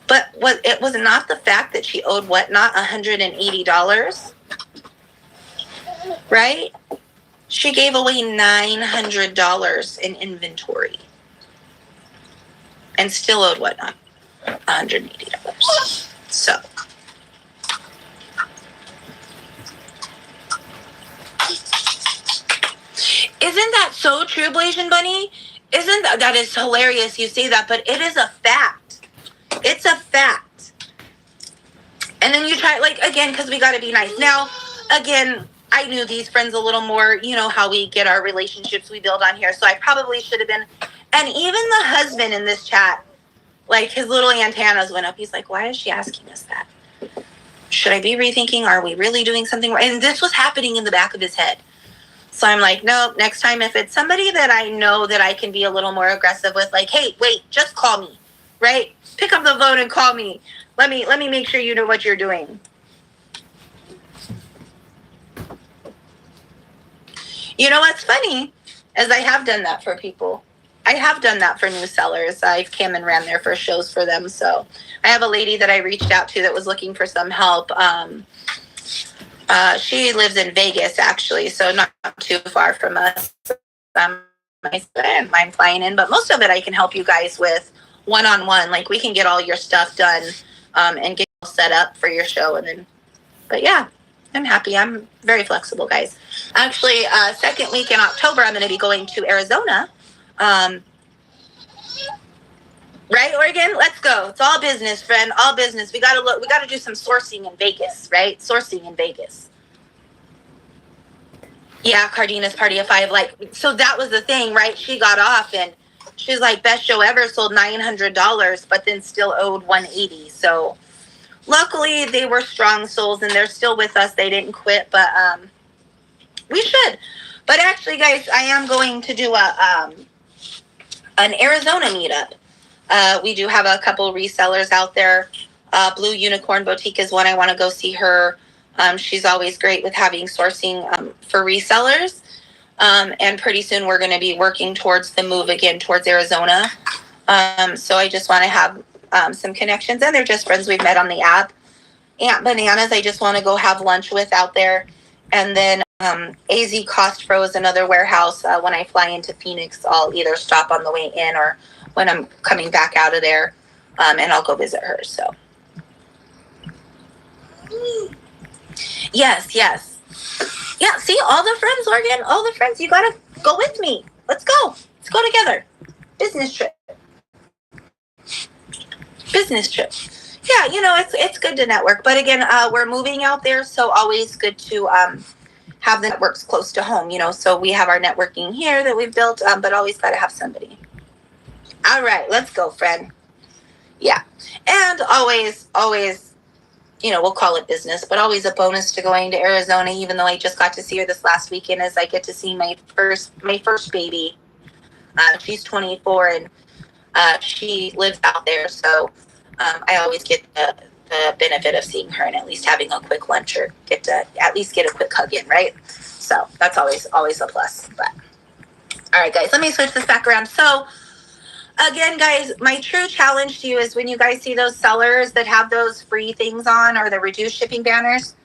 But it was not the fact that she owed Whatnot $180, right? She gave away $900 in inventory and still owed Whatnot $180. So Isn't that so true, Blasian Bunny? Isn't that is hilarious you say that, but it is a fact. It's a fact. And then you try, like, again, because we got to be nice. Now, again, I knew these friends a little more, you know, how we get our relationships we build on here. So I probably should have been. And even the husband in this chat, like, his little antennas went up. He's like, why is she asking us that? Should I be rethinking? Are we really doing something right? And this was happening in the back of his head. So I'm like, nope, next time if it's somebody that I know that I can be a little more aggressive with, like, hey, wait, just call me, right? Pick up the phone and call me. Let me make sure you know what you're doing. You know what's funny is I have done that for people. I have done that for new sellers. I've came and ran their first shows for them. So I have a lady that I reached out to that was looking for some help. She lives in Vegas, actually, so not too far from us. My friend, I'm flying in, but most of it I can help you guys with one-on-one. Like, we can get all your stuff done and get set up for your show. And then, but yeah, I'm happy. I'm very flexible, guys. Actually, second week in October, I'm going to be going to Arizona. Right, Oregon? Let's go. It's all business, friend. All business. We got to do some sourcing in Vegas, right? Sourcing in Vegas. Yeah, Cardina's Party of Five. Like, so that was the thing, right? She got off and she's like, best show ever, sold $900, but then still owed $180. So luckily they were strong souls and they're still with us. They didn't quit, but we should. But actually, guys, I am going to do an Arizona meetup. We do have a couple resellers out there. Blue Unicorn Boutique is one. I want to go see her. She's always great with having sourcing for resellers. And pretty soon we're going to be working towards the move again towards Arizona. So I just want to have some connections. And they're just friends we've met on the app. Aunt Bananas, I just want to go have lunch with out there. And then AZ Cost Pro is another warehouse. When I fly into Phoenix, I'll either stop on the way in or when I'm coming back out of there, and I'll go visit her. So yes. Yeah, see, all the friends, Oregon, all the friends, you gotta go with me. Let's go together. Business trip. Yeah, you know, it's good to network, but again, we're moving out there, so always good to have the networks close to home, you know. So we have our networking here that we've built, but always got to have somebody. All right, let's go, friend. Yeah, and always, you know, we'll call it business, but always a bonus to going to Arizona, even though I just got to see her this last weekend, as I get to see my first baby. She's 24, and she lives out there, so I always get the benefit of seeing her and at least having a quick lunch or get to at least get a quick hug in, right? So that's always a plus. But all right, guys, let me switch this back around. So again, guys, my true challenge to you is when you guys see those sellers that have those free things on or the reduced shipping banners,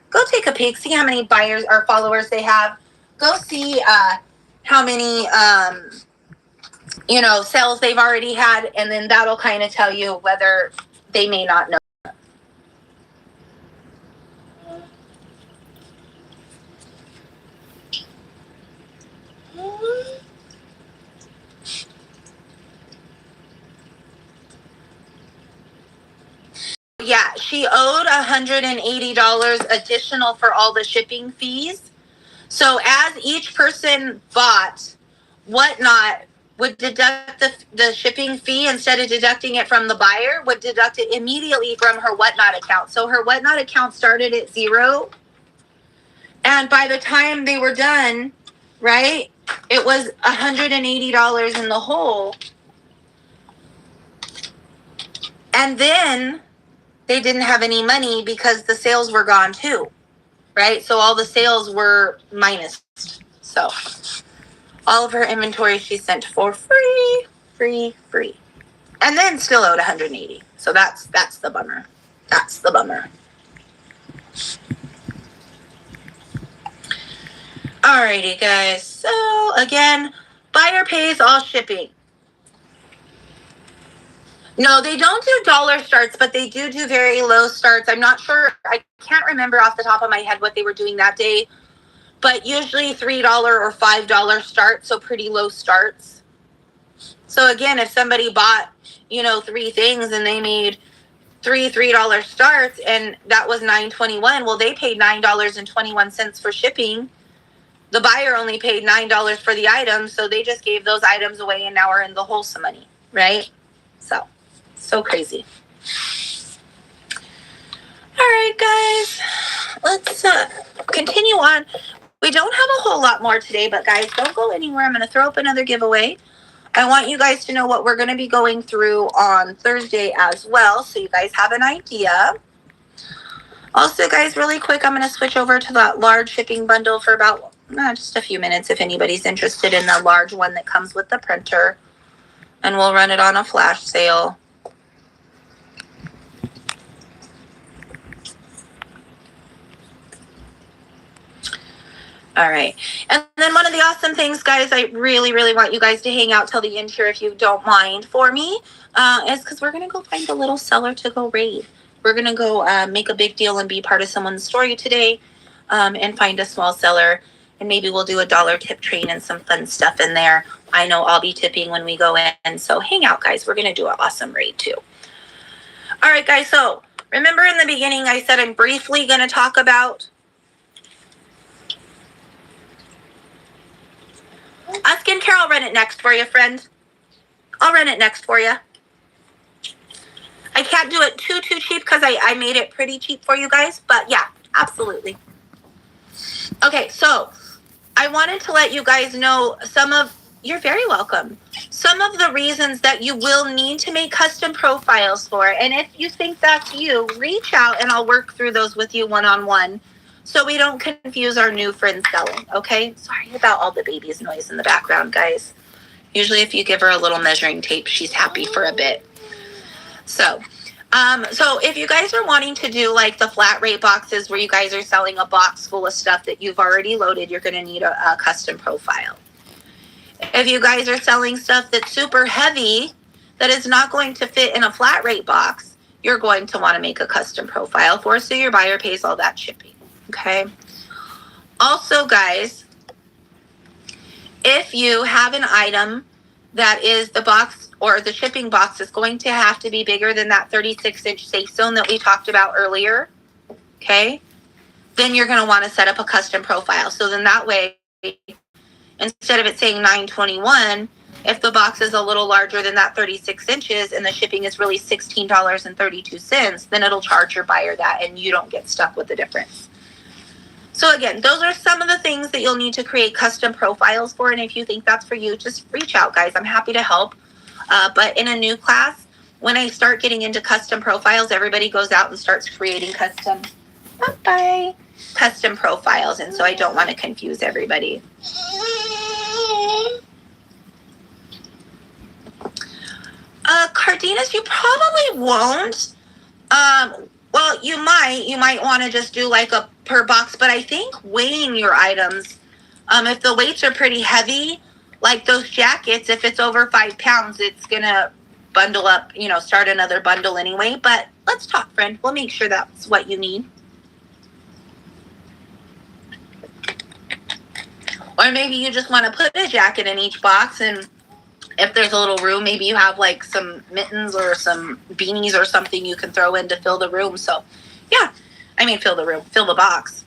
go take a peek, see how many buyers or followers they have. Go see how many you know, sales they've already had, and then that'll kind of tell you whether they may not know. Yeah, she owed $180 additional for all the shipping fees. So as each person bought Whatnot, would deduct the shipping fee instead of deducting it from the buyer, would deduct it immediately from her Whatnot account. So her Whatnot account started at $0. And by the time they were done, right, it was $180 in the hole. And then they didn't have any money because the sales were gone too, right? So all the sales were minus. So all of her inventory she sent for free. And then still owed $180. So that's the bummer. That's the bummer. Alrighty, guys. So again, buyer pays all shipping. No, they don't do dollar starts, but they do very low starts. I'm not sure. I can't remember off the top of my head what they were doing that day. but usually $3 or $5 starts, so pretty low starts. So again, if somebody bought, 3 things and they made $3 starts and that was $9.21, well, they paid $9.21 for shipping. The buyer only paid $9 for the items, so they just gave those items away and now we're in the hole some money, right? So crazy. All right, guys, let's continue on. We don't have a whole lot more today, but guys, don't go anywhere. I'm going to throw up another giveaway. I want you guys to know what we're going to be going through on Thursday as well, so you guys have an idea. Also, guys, really quick, I'm going to switch over to that large shipping bundle for about just a few minutes if anybody's interested in the large one that comes with the printer. And we'll run it on a flash sale. All right. And then one of the awesome things, guys, I really, really want you guys to hang out till the end here if you don't mind for me, is because we're going to go find a little seller to go raid. We're going to go make a big deal and be part of someone's story today and find a small seller. And maybe we'll do a $1 tip train and some fun stuff in there. I know I'll be tipping when we go in. So hang out, guys. We're going to do an awesome raid too. All right, guys. So remember in the beginning, I said I'm briefly going to talk about skincare. I'll run it next for you, friend. I'll run it next for you. I can't do it too cheap because I made it pretty cheap for you guys. But yeah, absolutely. Okay, so I wanted to let you guys know you're very welcome. Some of the reasons that you will need to make custom profiles for. And if you think that's you, reach out and I'll work through those with you one-on-one so we don't confuse our new friends selling, okay? Sorry about all the baby's noise in the background, guys. Usually if you give her a little measuring tape, she's happy for a bit. So if you guys are wanting to do like the flat rate boxes where you guys are selling a box full of stuff that you've already loaded, you're going to need a custom profile. If you guys are selling stuff that's super heavy that is not going to fit in a flat rate box, you're going to want to make a custom profile for, so your buyer pays all that shipping. Okay. Also, guys, if you have an item that is the box or the shipping box is going to have to be bigger than that 36-inch safe zone that we talked about earlier, okay, then you're going to want to set up a custom profile. So then that way, instead of it saying $9.21, if the box is a little larger than that 36 inches and the shipping is really $16.32, then it'll charge your buyer that and you don't get stuck with the difference. So again, those are some of the things that you'll need to create custom profiles for. And if you think that's for you, just reach out, guys. I'm happy to help. But in a new class, when I start getting into custom profiles, everybody goes out and starts creating custom profiles. And so I don't want to confuse everybody. Cardenas, you probably won't. Well, you might want to just do like a per box, but I think weighing your items, if the weights are pretty heavy, like those jackets, if it's over 5 pounds, it's going to bundle up, start another bundle anyway. But let's talk, friend. We'll make sure that's what you need. Or maybe you just want to put a jacket in each box, and if there's a little room, maybe you have like some mittens or some beanies or something you can throw in to fill the room. So yeah, fill the room, fill the box.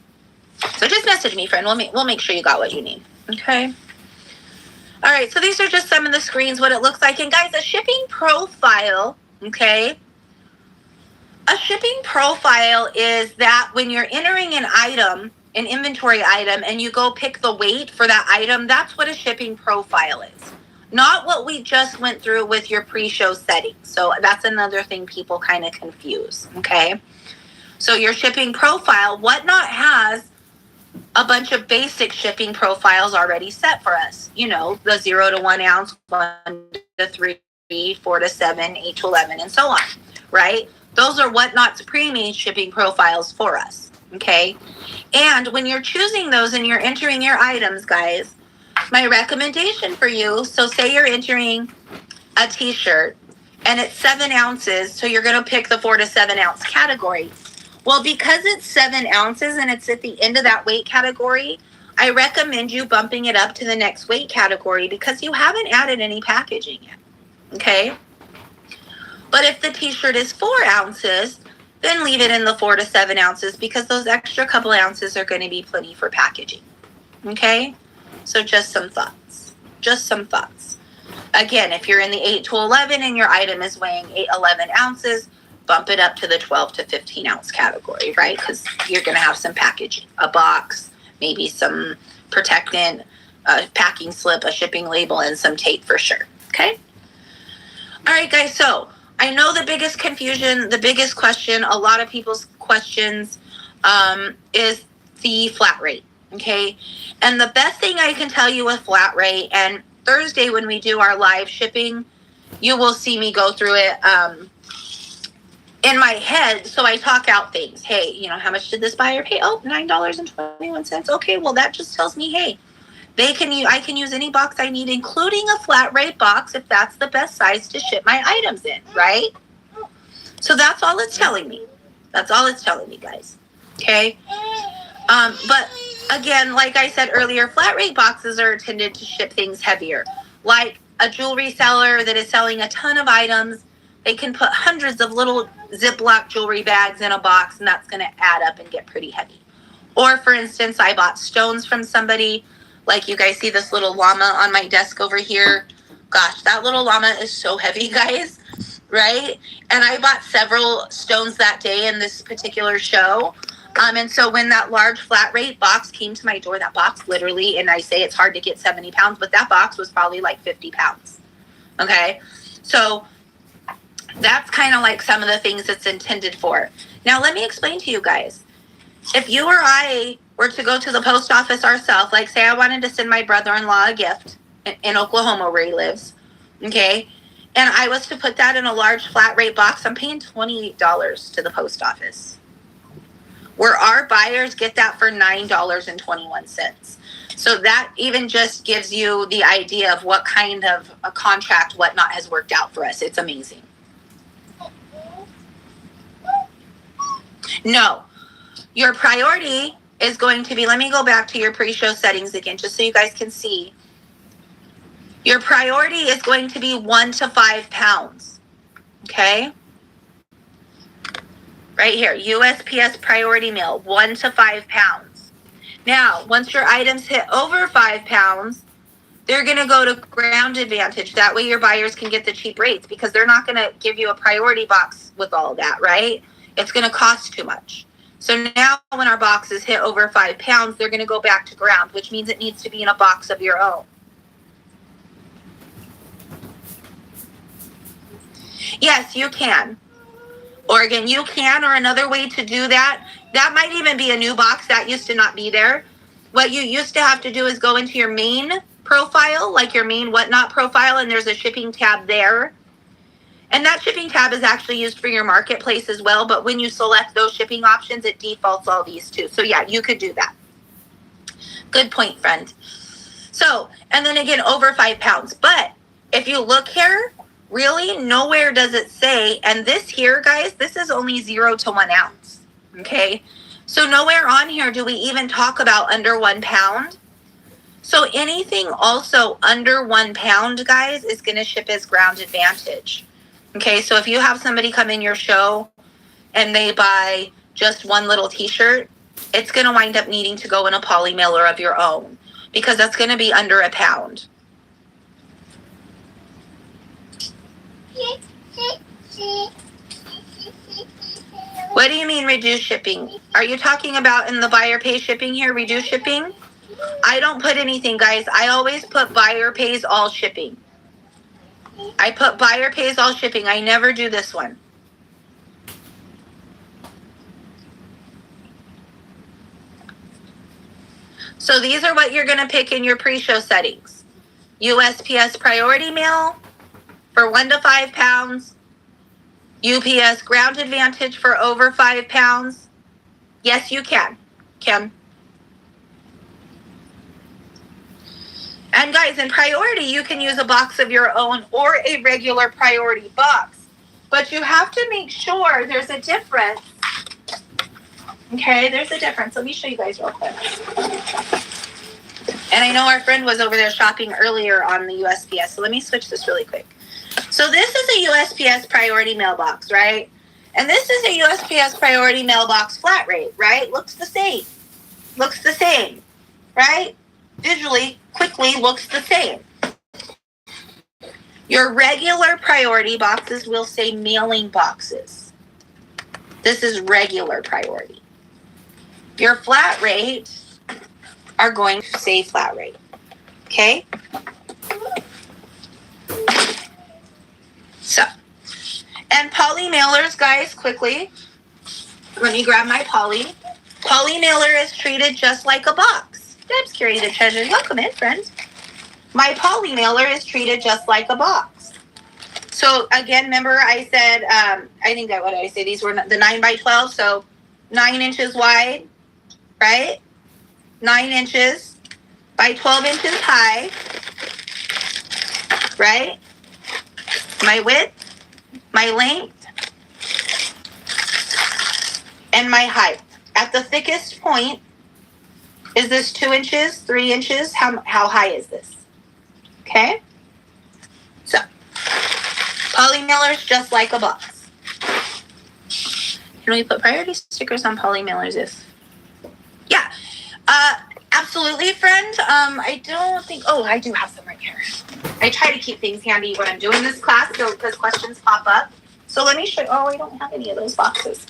So just message me, friend. We'll make sure you got what you need. Okay. All right. So these are just some of the screens, what it looks like. And guys, a shipping profile. Okay. A shipping profile is that when you're entering an item, an inventory item, and you go pick the weight for that item, that's what a shipping profile is. Not what we just went through with your pre-show settings. So that's another thing people kind of confuse, okay? So your shipping profile, Whatnot has a bunch of basic shipping profiles already set for us. The 0 to 1 ounce, 1 to 3, 4 to 7, 8 to 11, and so on, right? Those are Whatnot's pre-made shipping profiles for us, okay? And when you're choosing those and you're entering your items, guys, my recommendation for you, so say you're entering a t-shirt and it's 7 ounces, so you're going to pick the 4 to 7 ounce category. Well, because it's 7 ounces and it's at the end of that weight category, I recommend you bumping it up to the next weight category because you haven't added any packaging yet, okay? But if the t-shirt is 4 ounces, then leave it in the 4 to 7 ounces because those extra couple ounces are going to be plenty for packaging, okay? So just some thoughts, just some thoughts. Again, if you're in the 8 to 11 and your item is weighing 11 ounces, bump it up to the 12 to 15 ounce category, right? Because you're going to have some packaging, a box, maybe some protectant, a packing slip, a shipping label, and some tape for sure, okay? All right, guys, so I know the biggest confusion, the biggest question, a lot of people's questions is the flat rate, okay? And the best thing I can tell you with flat rate, and Thursday when we do our live shipping, you will see me go through it in my head. So I talk out things. Hey, you know, how much did this buyer pay? Oh, $9.21. Okay, well, that just tells me, hey, I can use any box I need, including a flat rate box if that's the best size to ship my items in, right? So that's all it's telling me. That's all it's telling me, guys. Okay? But again, like I said earlier, flat rate boxes are intended to ship things heavier. Like a jewelry seller that is selling a ton of items, they can put hundreds of little Ziploc jewelry bags in a box, and that's going to add up and get pretty heavy. Or, for instance, I bought stones from somebody. Like you guys see this little llama on my desk over here. Gosh, that little llama is so heavy, guys, right? And I bought several stones that day in this particular show. And so when that large flat rate box came to my door, that box literally, and I say it's hard to get 70 pounds, but that box was probably like 50 pounds. Okay? So that's kind of like some of the things it's intended for. Now, let me explain to you guys. If you or I were to go to the post office ourselves, like say I wanted to send my brother-in-law a gift in Oklahoma where he lives, okay, and I was to put that in a large flat rate box, I'm paying $28 to the post office. Where our buyers get that for $9.21. So that even just gives you the idea of what kind of a contract, whatnot has worked out for us. It's amazing. No. Your priority is going to be, let me go back to your pre-show settings again, just so you guys can see. Your priority is going to be 1 to 5 pounds, okay? Right here, USPS priority mail, 1 to 5 pounds. Now, once your items hit over 5 pounds, they're going to go to ground advantage. That way your buyers can get the cheap rates because they're not going to give you a priority box with all that, right? It's going to cost too much. So now when our boxes hit over 5 pounds, they're going to go back to ground, which means it needs to be in a box of your own. Yes, you can. Or again, you can, or another way to do that, that might even be a new box that used to not be there. What you used to have to do is go into your main profile, like your main whatnot profile, and there's a shipping tab there. And that shipping tab is actually used for your marketplace as well. But when you select those shipping options, it defaults all these too. So yeah, you could do that. Good point, friend. So, and then again, over 5 pounds. But if you look here, really nowhere does it say, and this here, guys, this is only 0 to 1 ounce. Okay. So nowhere on here do we even talk about under 1 pound. So anything also under 1 pound, guys, is going to ship as ground advantage. Okay, so if you have somebody come in your show and they buy just one little t-shirt, it's going to wind up needing to go in a poly mailer of your own because that's going to be under 1 pound. What do you mean reduce shipping? Are you talking about in the buyer pays shipping here, reduce shipping? I don't put anything, guys. I always put buyer pays all shipping. I put buyer pays all shipping. I never do this one. So these are what you're going to pick in your pre-show settings. USPS priority mail for 1 to 5 pounds. UPS ground advantage for over 5 pounds. Yes, you can. Kim. And guys, in priority, you can use a box of your own or a regular priority box. But you have to make sure there's a difference. Okay, there's a difference. Let me show you guys real quick. And I know our friend was over there shopping earlier on the USPS. So let me switch this really quick. So this is a USPS priority mailbox, right? And this is a USPS priority mailbox flat rate, right? Looks the same. Looks the same, right? Visually, quickly looks the same. Your regular priority boxes will say mailing boxes. This is regular priority. Your flat rate are going to say flat rate. Okay? So, and poly mailers, guys, quickly. Let me grab my poly. Poly mailer is treated just like a box. Deb's Curated Treasures. Welcome in, friends. My poly mailer is treated just like a box. So again, remember I said, I think that what did I say? These were the 9x12, so 9 inches wide, right? 9 inches by 12 inches high, right? My width, my length, and my height. At the thickest point, is this 2 inches, 3 inches? How high is this? Okay? So, poly mailers just like a box. Can we put priority stickers on poly mailers yeah. Absolutely, friend. I don't think, I do have some right here. I try to keep things handy when I'm doing this class because questions pop up. So let me show, I don't have any of those boxes.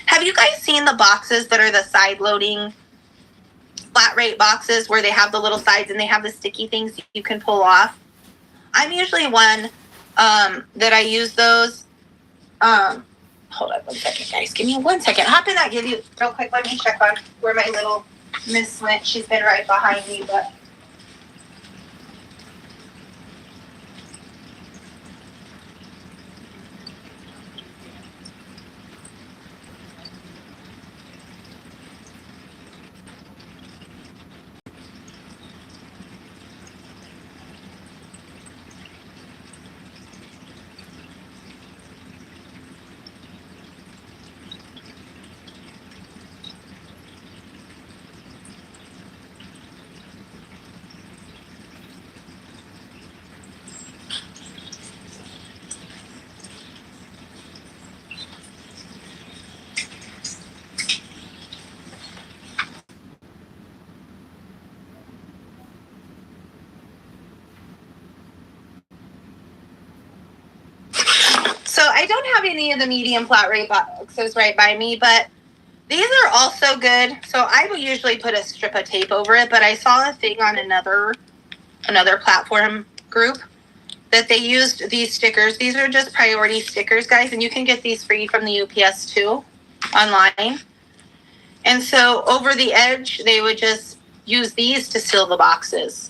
Have you guys seen the boxes that are the side loading flat rate boxes where they have the little sides and they have the sticky things you can pull off? I'm usually one that I use those. Hold on 1 second, guys. Give me 1 second. Hop in that. Give you real quick. Let me check on where my little Miss went. She's been right behind me, but. So I don't have any of the medium flat rate boxes right by me, but these are also good. So I will usually put a strip of tape over it, but I saw a thing on another platform group that they used these stickers. These are just priority stickers, guys, and you can get these free from the UPS too, online. And so over the edge, they would just use these to seal the boxes,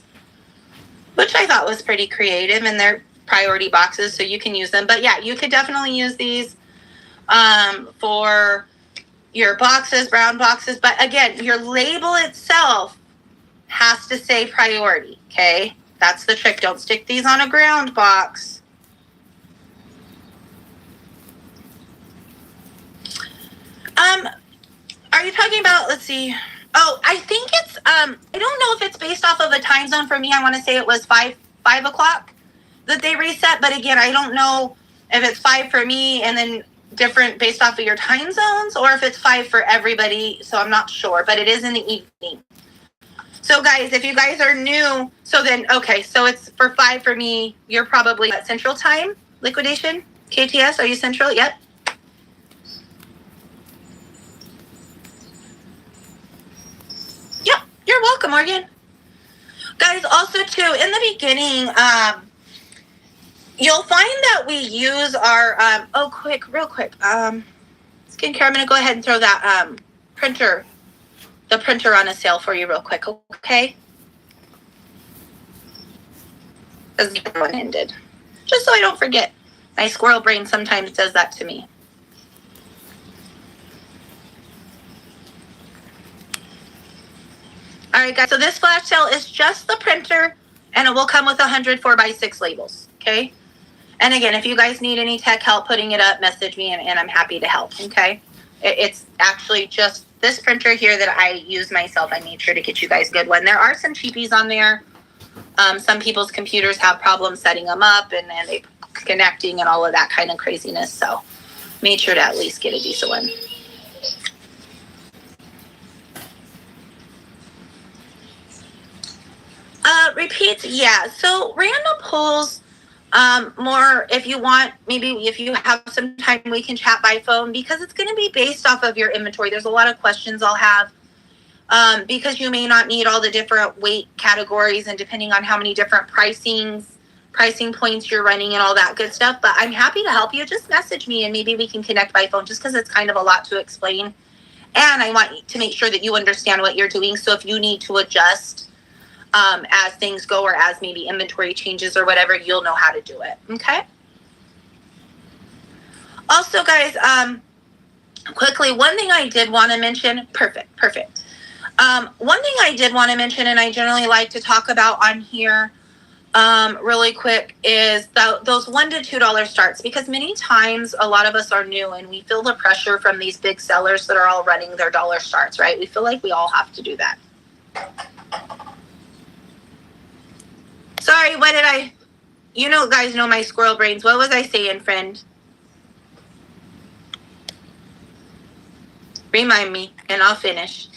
which I thought was pretty creative, and they're priority boxes, so you can use them. But yeah, you could definitely use these for your boxes, brown boxes. But again, your label itself has to say priority, okay? That's the trick. Don't stick these on a ground box. Are you talking about, let's see. Oh, I think it's, I don't know if it's based off of a time zone. For me, I want to say it was 5 o'clock that they reset. But again, I don't know if it's 5 for me and then different based off of your time zones, or if it's 5 for everybody. So I'm not sure, but it is in the evening. So guys, if you guys are new, so then, okay, so it's for 5 for me. You're probably at Central Time liquidation. KTS, are you Central? Yep. Yep, you're welcome, Morgan. Guys, also too, in the beginning, you'll find that we use our, real quick, skincare. I'm going to go ahead and throw that the printer on a sale for you real quick, okay? As the one ended. Just so I don't forget. My squirrel brain sometimes does that to me. All right, guys, so this flash sale is just the printer, and it will come with 100 4x6 labels, okay? And again, if you guys need any tech help putting it up, message me, and I'm happy to help, okay? It's actually just This printer here that I use myself, I made sure to get you guys a good one. There are some cheapies on there. Some people's computers have problems setting them up and then they connecting and all of that kind of craziness. So made sure to at least get a decent one. Repeats, yeah. So random pulls, more if you want, maybe if you have some time, we can chat by phone because it's going to be based off of your inventory. There's a lot of questions I'll have because you may not need all the different weight categories and depending on how many different pricing points you're running and all that good stuff. But I'm happy to help you. Just message me and maybe we can connect by phone just because it's kind of a lot to explain. And I want to make sure that you understand what you're doing. So if you need to adjust as things go or as maybe inventory changes or whatever, you'll know how to do it. Okay. Also, guys, quickly, one thing I did want to mention, perfect. One thing I did want to mention, and I generally like to talk about on here really quick, is those $1 to $2 starts, because many times a lot of us are new and we feel the pressure from these big sellers that are all running their dollar starts, right? We feel like we all have to do that. Sorry, what did I, guys know my squirrel brains. What was I saying, friend? Remind me and I'll finish.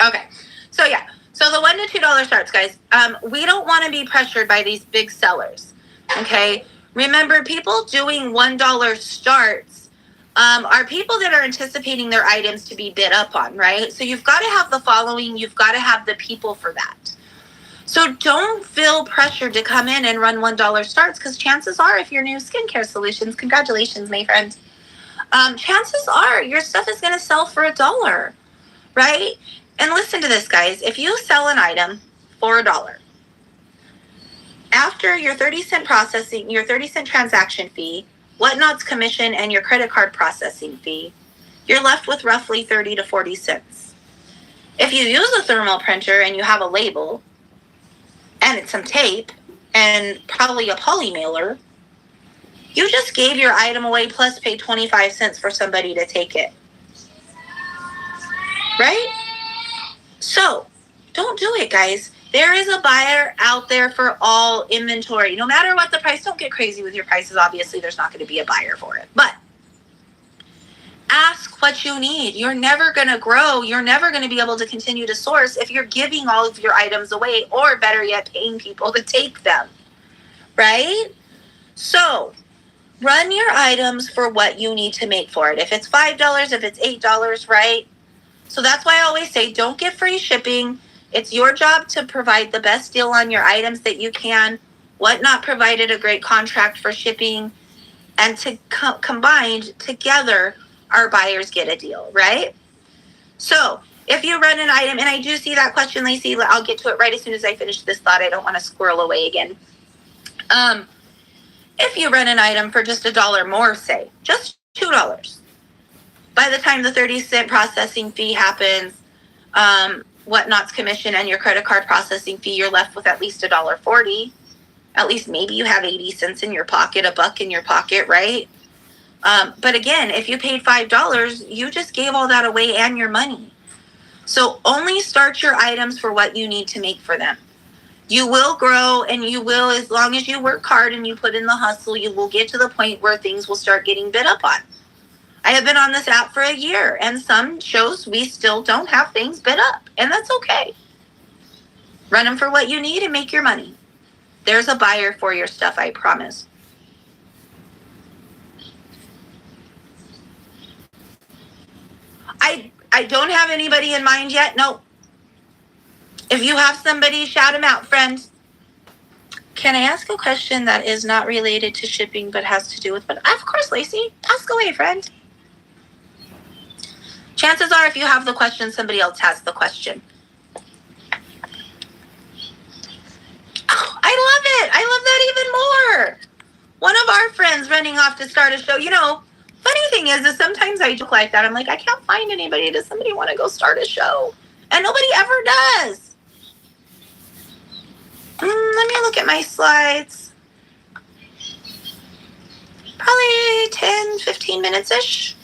Okay, so yeah, so the $1 to $2 starts, guys. We don't want to be pressured by these big sellers, okay? Remember, people doing $1 starts are people that are anticipating their items to be bid up on, right? So you've got to have the following, you've got to have the people for that. So don't feel pressured to come in and run $1 starts, because chances are, if you're new skincare solutions, congratulations, my friend. Chances are your stuff is going to sell for $1, right? And listen to this, guys. If you sell an item for $1, after your 30-cent processing, your 30-cent transaction fee, Whatnot's commission, and your credit card processing fee, you're left with roughly 30 to 40 cents. If you use a thermal printer and you have a label and it's some tape and probably a poly mailer, you just gave your item away plus paid 25 cents for somebody to take it. Right? So don't do it, guys. There is a buyer out there for all inventory. No matter what the price, don't get crazy with your prices. Obviously, there's not going to be a buyer for it. But ask what you need. You're never going to grow. You're never going to be able to continue to source if you're giving all of your items away, or better yet, paying people to take them. Right? So run your items for what you need to make for it. If it's $5, if it's $8, right? So that's why I always say, don't get free shipping. It's your job to provide the best deal on your items that you can. Whatnot provided a great contract for shipping, and to combined together, our buyers get a deal, right? So if you run an item, and I do see that question, Lacey, I'll get to it right as soon as I finish this thought. I don't want to squirrel away again. If you run an item for just $1 more, say, just $2, by the time the 30-cent processing fee happens, Whatnot's commission, and your credit card processing fee, you're left with at least $1.40. At least maybe you have 80 cents in your pocket, $1 in your pocket, right? But again, if you paid $5, you just gave all that away and your money. So only start your items for what you need to make for them. You will grow, and you will, as long as you work hard and you put in the hustle, you will get to the point where things will start getting bid up on. I have been on this app for a year, and some shows we still don't have things bid up, and that's okay. Run them for what you need and make your money. There's a buyer for your stuff, I promise. I don't have anybody in mind yet. No. If you have somebody, shout them out, friends. Can I ask a question that is not related to shipping but has to do with, but of course, Lacey, ask away, friend. Chances are, if you have the question, somebody else has the question. Oh, I love it. I love that even more. One of our friends running off to start a show. Funny thing is sometimes I joke like that. I'm like, I can't find anybody. Does somebody want to go start a show? And nobody ever does. Let me look at my slides. Probably 10, 15 minutes-ish.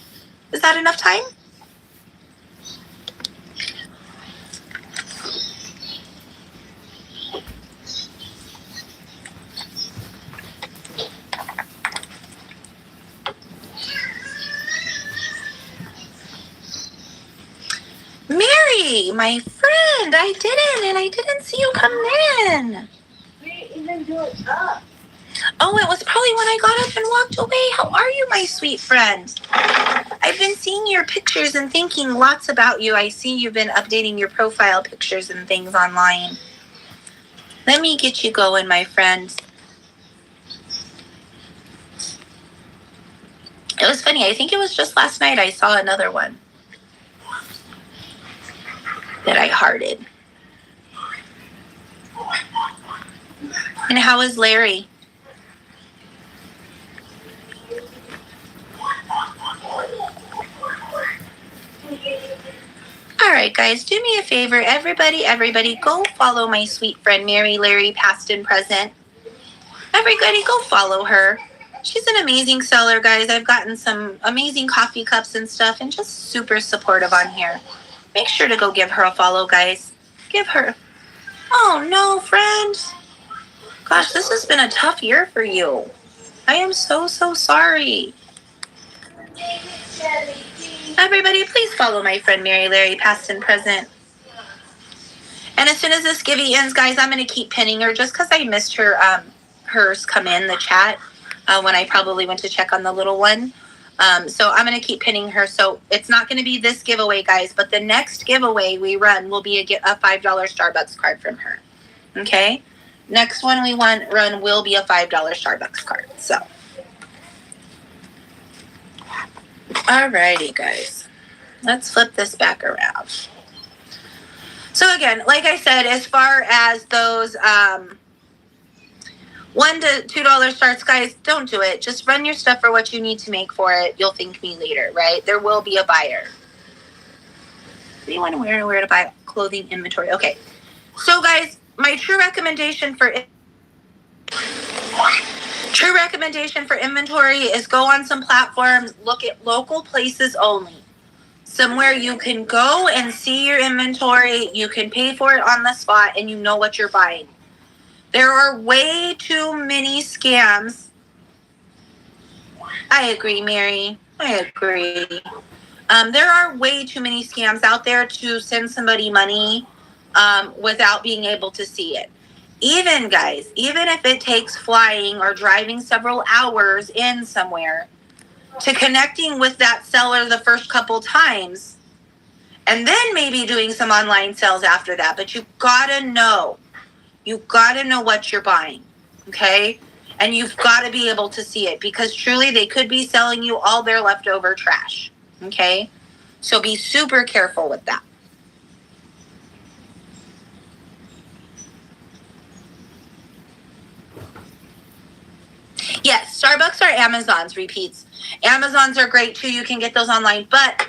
Is that enough time? Mary, my friend, I didn't see you come in. We didn't even do it up. Oh, it was probably when I got up and walked away. How are you, my sweet friend? I've been seeing your pictures and thinking lots about you. I see you've been updating your profile pictures and things online. Let me get you going, my friend. It was funny. I think it was just last night I saw another one that I hearted. And how is Larry? All right, guys, do me a favor. Everybody, go follow my sweet friend Mary, Larry, past and present. Everybody, go follow her. She's an amazing seller, guys. I've gotten some amazing coffee cups and stuff, and just super supportive on here. Make sure to go give her a follow, guys. Give her. Oh, no, friend. Gosh, this has been a tough year for you. I am so sorry. Everybody, please follow my friend Mary, Larry, past and present. And as soon as this givey ends, guys, I'm going to keep pinning her just because I missed her hers come in the chat when I probably went to check on the little one. So I'm going to keep pinning her. So it's not going to be this giveaway, guys, but the next giveaway we run will be a $5 Starbucks card from her. Okay? Next one we run will be a $5 Starbucks card. So. Alrighty, guys. Let's flip this back around. So again, like I said, as far as those $1 to $2 starts, guys, don't do it. Just run your stuff for what you need to make for it. You'll thank me later, right? There will be a buyer. What do you want to wear? Where to buy clothing inventory? Okay. So, guys, my true recommendation for inventory is go on some platforms, look at local places only. Somewhere you can go and see your inventory, you can pay for it on the spot, and you know what you're buying. There are way too many scams. I agree, Mary. I agree. There are way too many scams out there to send somebody money without being able to see it. Even, guys, even if it takes flying or driving several hours in somewhere to connecting with that seller the first couple times and then maybe doing some online sales after that. But you've got to know. You've got to know what you're buying, okay? And you've got to be able to see it because truly they could be selling you all their leftover trash, okay? So be super careful with that. Yes, Starbucks are Amazon's repeats. Amazon's are great too. You can get those online. But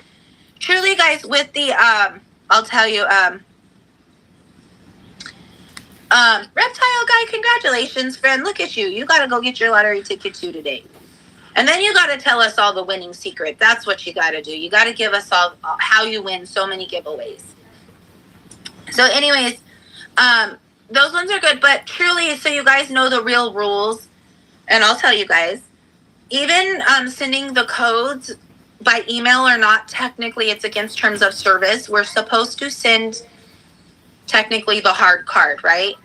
truly, guys, with the, I'll tell you, Reptile Guy, congratulations, friend. Look at you. You got to go get your lottery ticket too today. And then you got to tell us all the winning secret. That's what you got to do. You got to give us all how you win so many giveaways. So anyways, those ones are good. But truly, so you guys know the real rules. And I'll tell you guys, even sending the codes by email or not, technically it's against terms of service. We're supposed to send technically the hard card, right?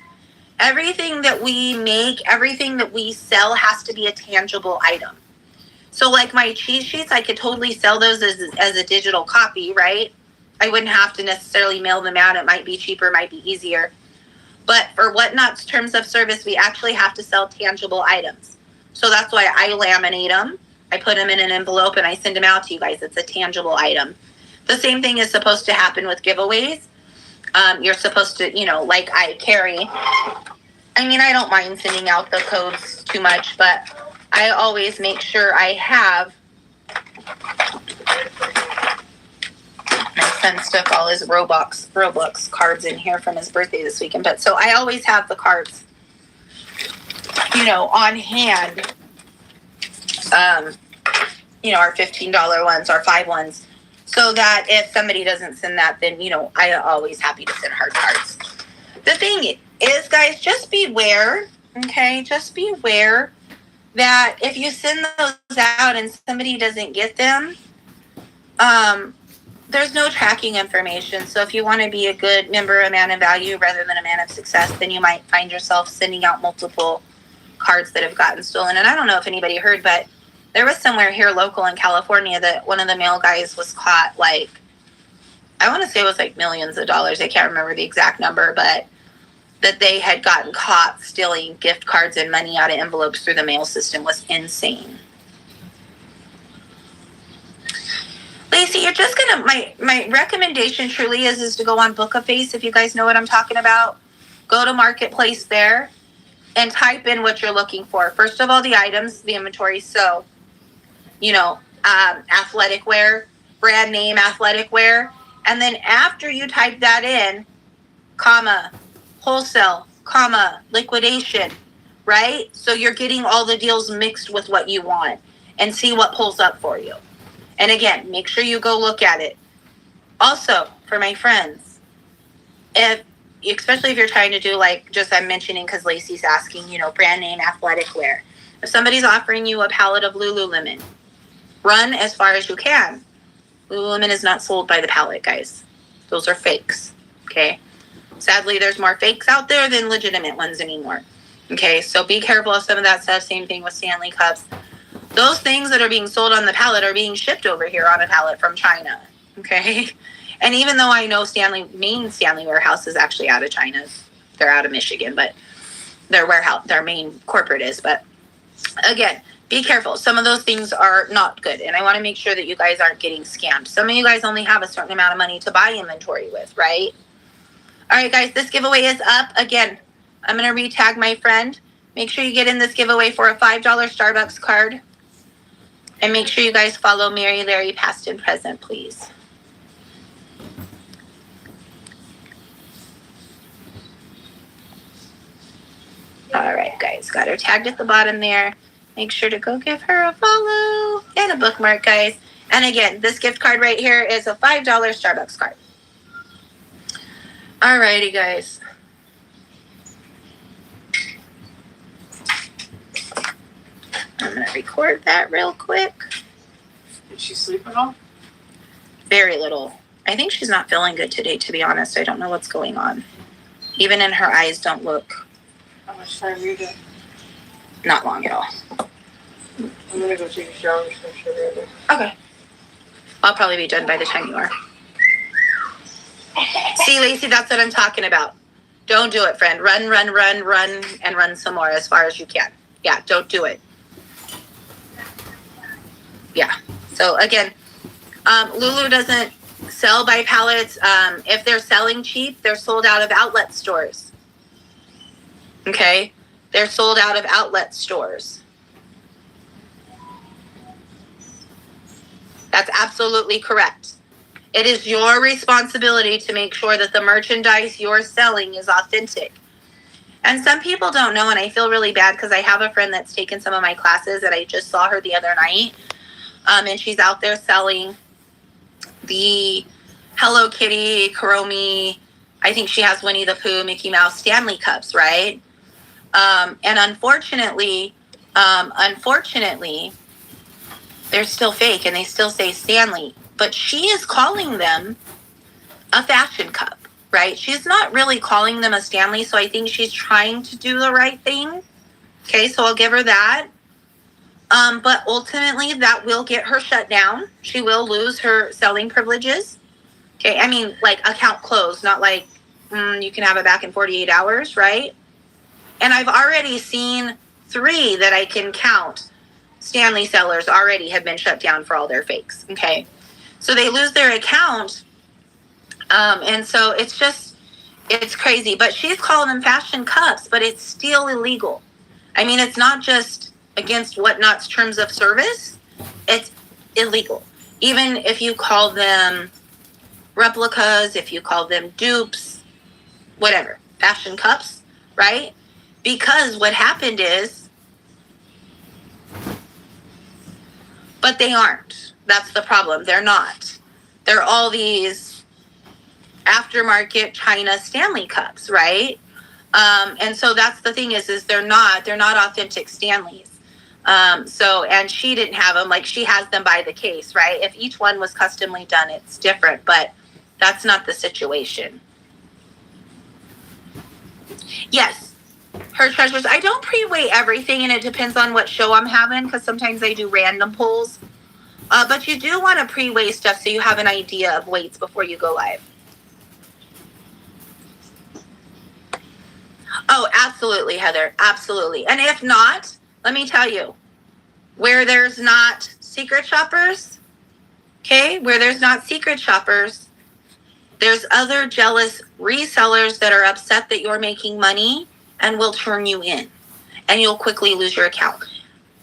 Everything that we make, everything that we sell has to be a tangible item. So like my cheat sheets, I could totally sell those as a digital copy, right? I wouldn't have to necessarily mail them out. It might be cheaper, might be easier. But for Whatnot's terms of service, we actually have to sell tangible items. So that's why I laminate them. I put them in an envelope and I send them out to you guys. It's a tangible item. The same thing is supposed to happen with giveaways. You're supposed to, you know, like I carry. I mean, I don't mind sending out the codes too much, but I always make sure I have. My son stuck all his Roblox cards in here from his birthday this weekend. But so I always have the cards on hand, our $15 ones, our 5 ones, so that if somebody doesn't send that, then, I am always happy to send hard cards. The thing is, guys, just beware, okay? Just beware that if you send those out and somebody doesn't get them, there's no tracking information. So if you want to be a good member, a man of value rather than a man of success, then you might find yourself sending out multiple cards that have gotten stolen. And I don't know if anybody heard, but there was somewhere here local in California that one of the mail guys was caught, I want to say it was millions of dollars. I can't remember the exact number, but that they had gotten caught stealing gift cards and money out of envelopes through the mail system was insane. Lacey, you're just gonna, my recommendation truly is to go on Book a Face, if you guys know what I'm talking about. Go to Marketplace there and type in what you're looking for. First of all, the items, the inventory. So, athletic wear, brand name athletic wear. And then after you type that in, comma, wholesale, comma, liquidation, right? So you're getting all the deals mixed with what you want and see what pulls up for you. And again, make sure you go look at it. Also, for my friends, especially if you're trying to do I'm mentioning because Lacey's asking, brand name athletic wear. If somebody's offering you a pallet of Lululemon, run as far as you can. Lululemon is not sold by the pallet, guys. Those are fakes, okay? Sadly, there's more fakes out there than legitimate ones anymore. Okay, so be careful of some of that stuff. Same thing with Stanley cups. Those things that are being sold on the pallet are being shipped over here on a pallet from China. Okay, and even though I know main Stanley warehouse is actually out of China, they're out of Michigan, but their main corporate is. But again, be careful. Some of those things are not good, and I want to make sure that you guys aren't getting scammed. Some of you guys only have a certain amount of money to buy inventory with, right? All right, guys, this giveaway is up. Again, I'm going to re-tag my friend. Make sure you get in this giveaway for a $5 Starbucks card. And make sure you guys follow Mary Larry past and present, please. All right, guys, got her tagged at the bottom there. Make sure to go give her a follow and a bookmark, guys. And again, this gift card right here is a $5 Starbucks card. All righty, guys. I'm going to record that real quick. Did she sleep at all? Very little. I think she's not feeling good today, to be honest. I don't know what's going on. Even in her eyes don't look. How much time are you doing? Not long at all. I'm going to go take a shower and some sugar in it. Okay. I'll probably be done by the time you are. See, Lacey, that's what I'm talking about. Don't do it, friend. Run, and run some more as far as you can. Yeah, don't do it. Yeah. So again, Lulu doesn't sell by pallets. If they're selling cheap, they're sold out of outlet stores. Okay? They're sold out of outlet stores. That's absolutely correct. It is your responsibility to make sure that the merchandise you're selling is authentic. And some people don't know, and I feel really bad because I have a friend that's taken some of my classes, and I just saw her the other night. And she's out there selling the Hello Kitty, Kuromi, I think she has Winnie the Pooh, Mickey Mouse, Stanley cups, right? And unfortunately, they're still fake, and they still say Stanley. But she is calling them a fashion cup, right? She's not really calling them a Stanley, so I think she's trying to do the right thing. Okay, so I'll give her that. But ultimately, that will get her shut down. She will lose her selling privileges. Okay, I mean, account closed, not you can have it back in 48 hours, right? And I've already seen 3 that I can count. Stanley sellers already have been shut down for all their fakes, okay? So they lose their account, and so it's crazy. But she's calling them fashion cups, but it's still illegal. I mean, it's not just against Whatnot's terms of service. It's illegal. Even if you call them replicas, if you call them dupes, whatever, fashion cups, right? Because what happened is But they aren't. That's the problem. They're not. They're all these aftermarket China Stanley cups, right? And so that's the thing is they're not authentic Stanleys. And she didn't have them, like she has them by the case, right? If each one was customly done, it's different, but that's not the situation. Yes, her treasures. I don't pre-weigh everything, and it depends on what show I'm having, because sometimes I do random pulls. But you do want to pre-weigh stuff so you have an idea of weights before you go live. Oh, absolutely, Heather. Absolutely. And if not, let me tell you, where there's not secret shoppers, okay, there's other jealous resellers that are upset that you're making money and will turn you in, and you'll quickly lose your account.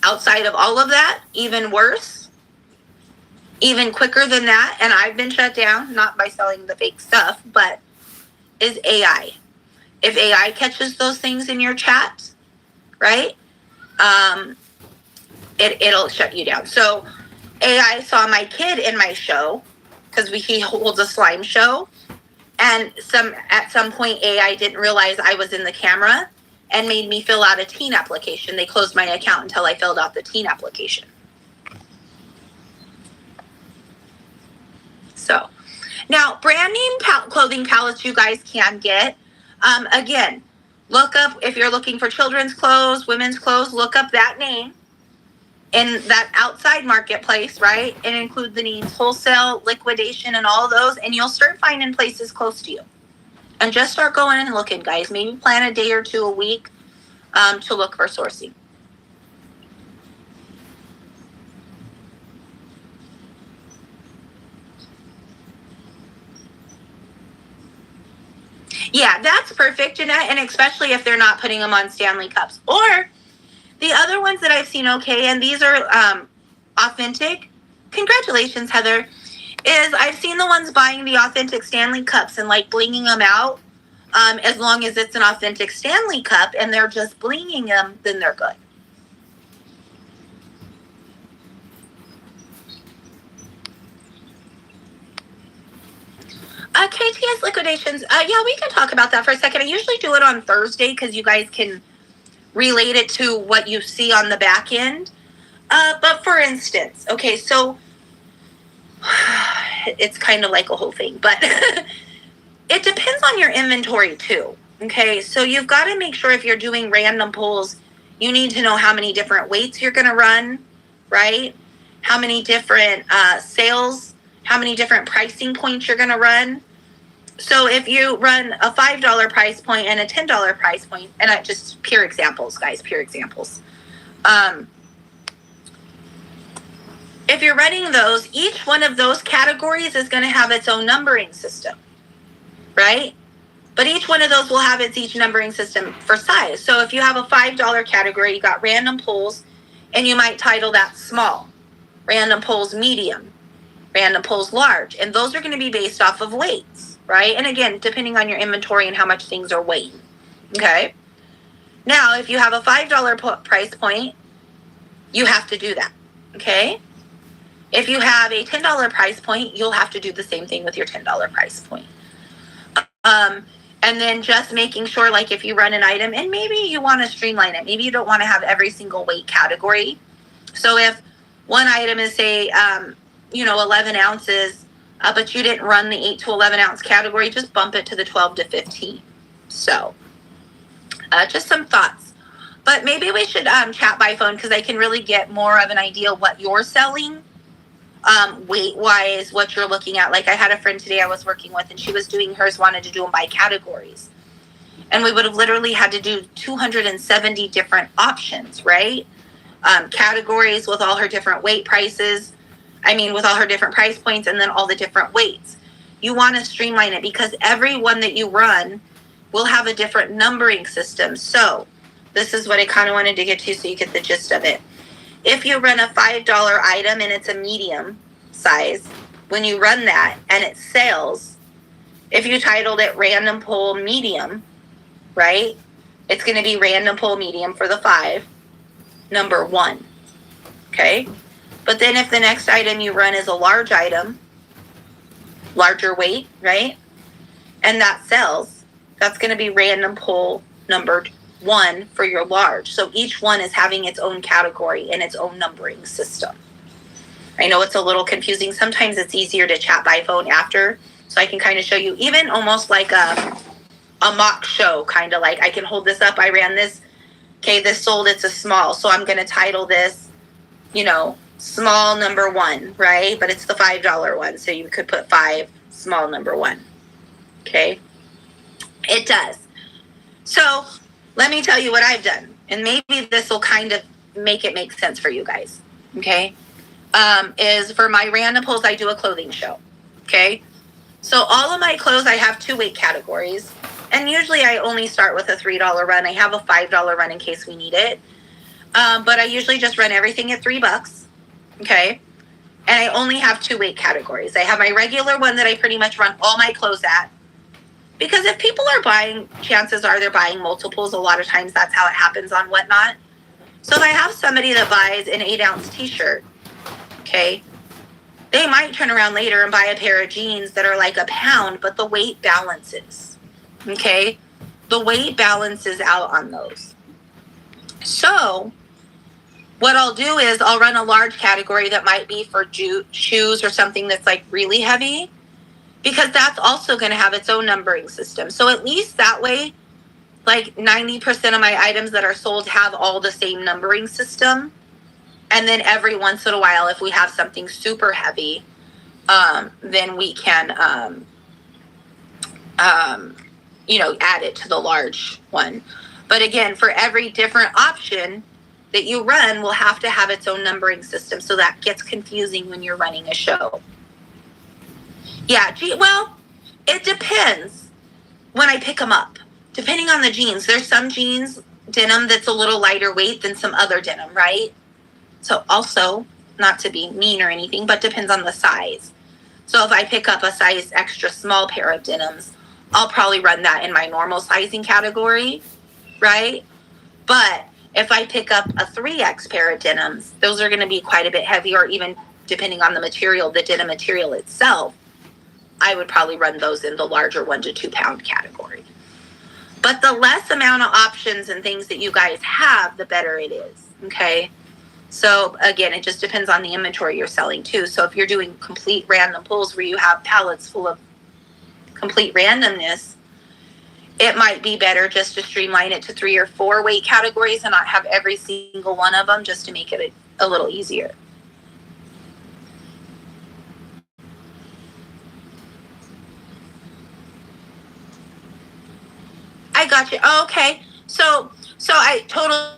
Outside of all of that, even worse, even quicker than that, and I've been shut down, not by selling the fake stuff, but is AI. If AI catches those things in your chat, right, it'll shut you down. So AI saw my kid in my show, because he holds a slime show, and at some point AI didn't realize I was in the camera and made me fill out a teen application. They closed my account until I filled out the teen application. So now, brand name clothing palettes you guys can get. Again, look up, if you're looking for children's clothes, women's clothes, look up that name in that outside marketplace, right? And include the names wholesale, liquidation, and all those, and you'll start finding places close to you. And just start going and looking, guys. Maybe plan a day or two a week to look for sourcing. Yeah, that's perfect, Jeanette, and especially if they're not putting them on Stanley cups. Or the other ones that I've seen, okay, and these are authentic. Congratulations, Heather. Is I've seen the ones buying the authentic Stanley cups and like blinging them out. As long as it's an authentic Stanley cup and they're just blinging them, then they're good. KTS liquidations. Yeah, we can talk about that for a second. I usually do it on Thursday because you guys can relate it to what you see on the back end. But for instance, okay, so it's kind of like a whole thing, but it depends on your inventory too. Okay, so you've got to make sure if you're doing random pulls, you need to know how many different weights you're going to run, right? How many different sales, how many different pricing points you're going to run. So if you run a $5 price point and a $10 price point, and I just pure examples, guys, pure examples. If you're running those, each one of those categories is going to have its own numbering system, right? But each one of those will have each numbering system for size. So if you have a $5 category, you got random pulls, and you might title that small, random pulls medium, random pulls large, and those are going to be based off of weights, right? And again, depending on your inventory and how much things are weighing, okay? Now, if you have a $5 price point, you have to do that, okay? If you have a $10 price point, you'll have to do the same thing with your $10 price point. And then just making sure, like if you run an item, and maybe you want to streamline it. Maybe you don't want to have every single weight category. So if one item is, say, 11 ounces, but you didn't run the 8 to 11 ounce category, just bump it to the 12 to 15. So just some thoughts. But maybe we should chat by phone because I can really get more of an idea of what you're selling. Weight-wise, what you're looking at. Like I had a friend today I was working with, and she was doing hers, wanted to do them by categories. And we would have literally had to do 270 different options, right? Categories with all her different weight prices. With all her different price points, and then all the different weights. You want to streamline it because every one that you run will have a different numbering system. So this is what I kind of wanted to get to so you get the gist of it. If you run a $5 item and it's a medium size, when you run that and it sells, if you titled it random pull medium, right? It's going to be random pull medium for the 5, number 1. Okay? But then if the next item you run is a large item, larger weight, right? And that sells, that's going to be random pull numbered 1 for your large. So each one is having its own category and its own numbering system. I know it's a little confusing. Sometimes it's easier to chat by phone after, so I can kind of show you, even almost like a mock show, kind of like I can hold this up. I ran this. Okay, this sold, it's a small. So I'm going to title this, small number 1, right? But it's the $5 one. So you could put 5, small number 1. Okay. It does. So let me tell you what I've done. And maybe this will kind of make it make sense for you guys. Okay. Is for my random pulls, I do a clothing show. Okay. So all of my clothes, I have 2 weight categories. And usually I only start with a $3 run. I have a $5 run in case we need it. But I usually just run everything at $3. Okay. And I only have 2 weight categories. I have my regular one that I pretty much run all my clothes at. Because if people are buying, chances are they're buying multiples. A lot of times that's how it happens on Whatnot. So if I have somebody that buys an 8-ounce t-shirt, okay, they might turn around later and buy a pair of jeans that are like a pound, but the weight balances. Okay, the weight balances out on those. So what I'll do is I'll run a large category that might be for shoes or something that's like really heavy, because that's also going to have its own numbering system. So at least that way, like 90% of my items that are sold have all the same numbering system. And then every once in a while, if we have something super heavy, then we can, add it to the large one. But again, for every different option that you run, will have to have its own numbering system. So that gets confusing when you're running a show. Yeah, well, it depends when I pick them up. Depending on the jeans. There's some jeans, denim, that's a little lighter weight than some other denim, right? So also, not to be mean or anything, but depends on the size. So if I pick up a size extra small pair of denims, I'll probably run that in my normal sizing category, right? But if I pick up a 3X pair of denims, those are going to be quite a bit heavier, even depending on the material, the denim material itself. I would probably run those in the larger 1 to 2 pound category. But the less amount of options and things that you guys have, the better it is, okay? So again, it just depends on the inventory you're selling too. So if you're doing complete random pulls where you have pallets full of complete randomness, it might be better just to streamline it to 3 or 4 weight categories and not have every single one of them, just to make it a little easier. I got you. Oh, okay. So I totally.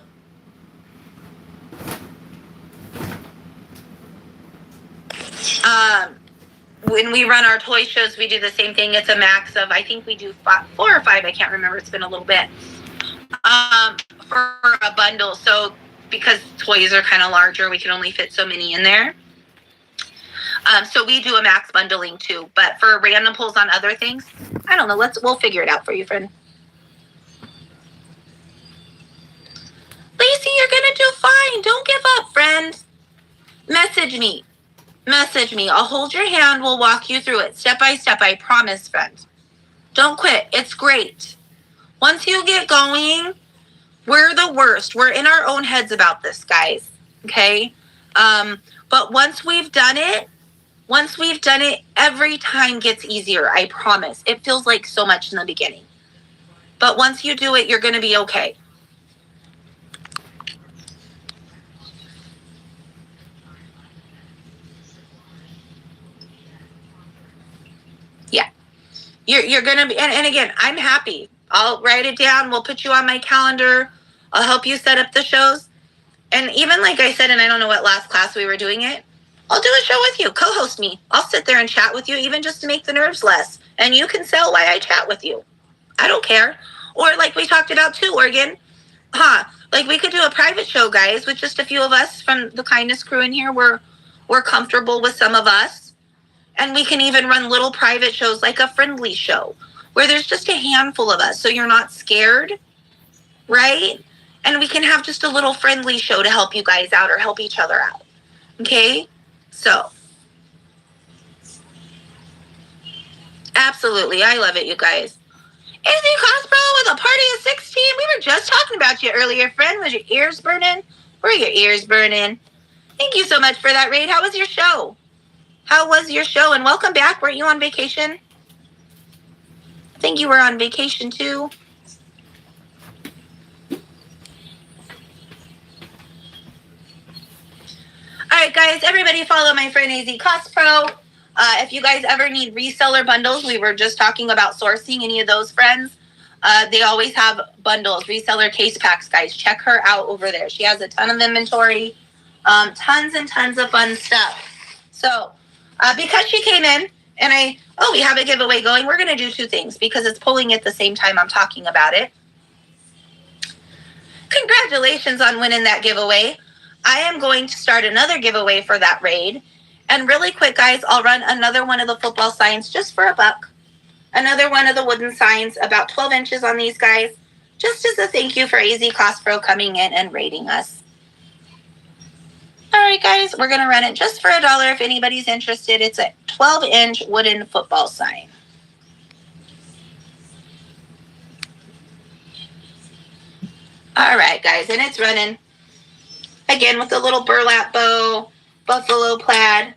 When we run our toy shows, we do the same thing. It's a max of, I think we do 4 or 5. I can't remember. It's been a little bit. For a bundle. So because toys are kind of larger, we can only fit so many in there. So we do a max bundling too. But for random pulls on other things, I don't know. We'll figure it out for you, friend. Lacey, you're gonna do fine. Don't give up, friend. Message me. I'll hold your hand. We'll walk you through it step by step. I promise, friend. Don't quit. It's great. Once you get going, we're the worst. We're in our own heads about this, guys. Okay? But once we've done it, every time gets easier. I promise. It feels like so much in the beginning. But once you do it, you're going to be okay. Yeah. You're going to be, and again, I'm happy. I'll write it down. We'll put you on my calendar. I'll help you set up the shows. And even like I said, and I don't know what last class we were doing it, I'll do a show with you. Co-host me. I'll sit there and chat with you, even just to make the nerves less. And you can sell while I chat with you. I don't care. Or like we talked about too, Oregon. Like we could do a private show, guys, with just a few of us from the Kindness crew in here. We're comfortable with some of us. And we can even run little private shows, like a friendly show, where there's just a handful of us. So you're not scared, right? And we can have just a little friendly show to help you guys out or help each other out. Okay? So, absolutely. I love it, you guys. Anything Cosbro with a party of 16? We were just talking about you earlier, friend. Was your ears burning? Were your ears burning? Thank you so much for that raid. How was your show? How was your show? And welcome back. Weren't you on vacation? I think you were on vacation too. All right, guys. Everybody follow my friend AZ Cost Pro. If you guys ever need reseller bundles, we were just talking about sourcing any of those friends. They always have bundles, reseller case packs, guys. Check her out over there. She has a ton of inventory, tons and tons of fun stuff. So because she came in and we have a giveaway going, we're going to do two things because it's pulling at the same time I'm talking about it. Congratulations on winning that giveaway. I am going to start another giveaway for that raid. And really quick, guys, I'll run another one of the football signs just for $1. Another one of the wooden signs, about 12 inches on these guys, just as a thank you for AZ Cost Pro coming in and rating us. All right, guys, we're going to run it just for $1 if anybody's interested. It's a 12-inch wooden football sign. All right, guys, and it's running, again, with a little burlap bow, buffalo plaid.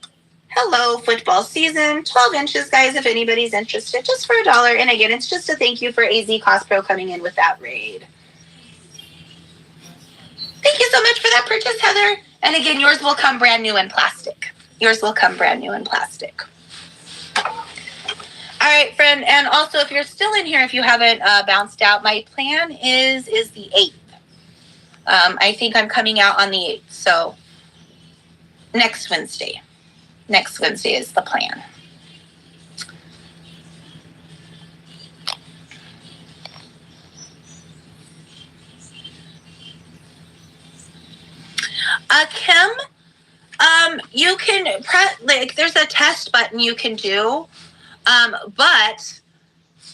Hello, football season. 12 inches, guys, if anybody's interested, just for $1. And again, it's just a thank you for AZ Cost Pro coming in with that raid. Thank you so much for that purchase, Heather. And again, yours will come brand new in plastic. Yours will come brand new in plastic. All right, friend. And also, if you're still in here, if you haven't bounced out, my plan is the 8th. I think I'm coming out on the 8th. So next Wednesday. Next Wednesday is the plan. Kim, you can press, there's a test button you can do, but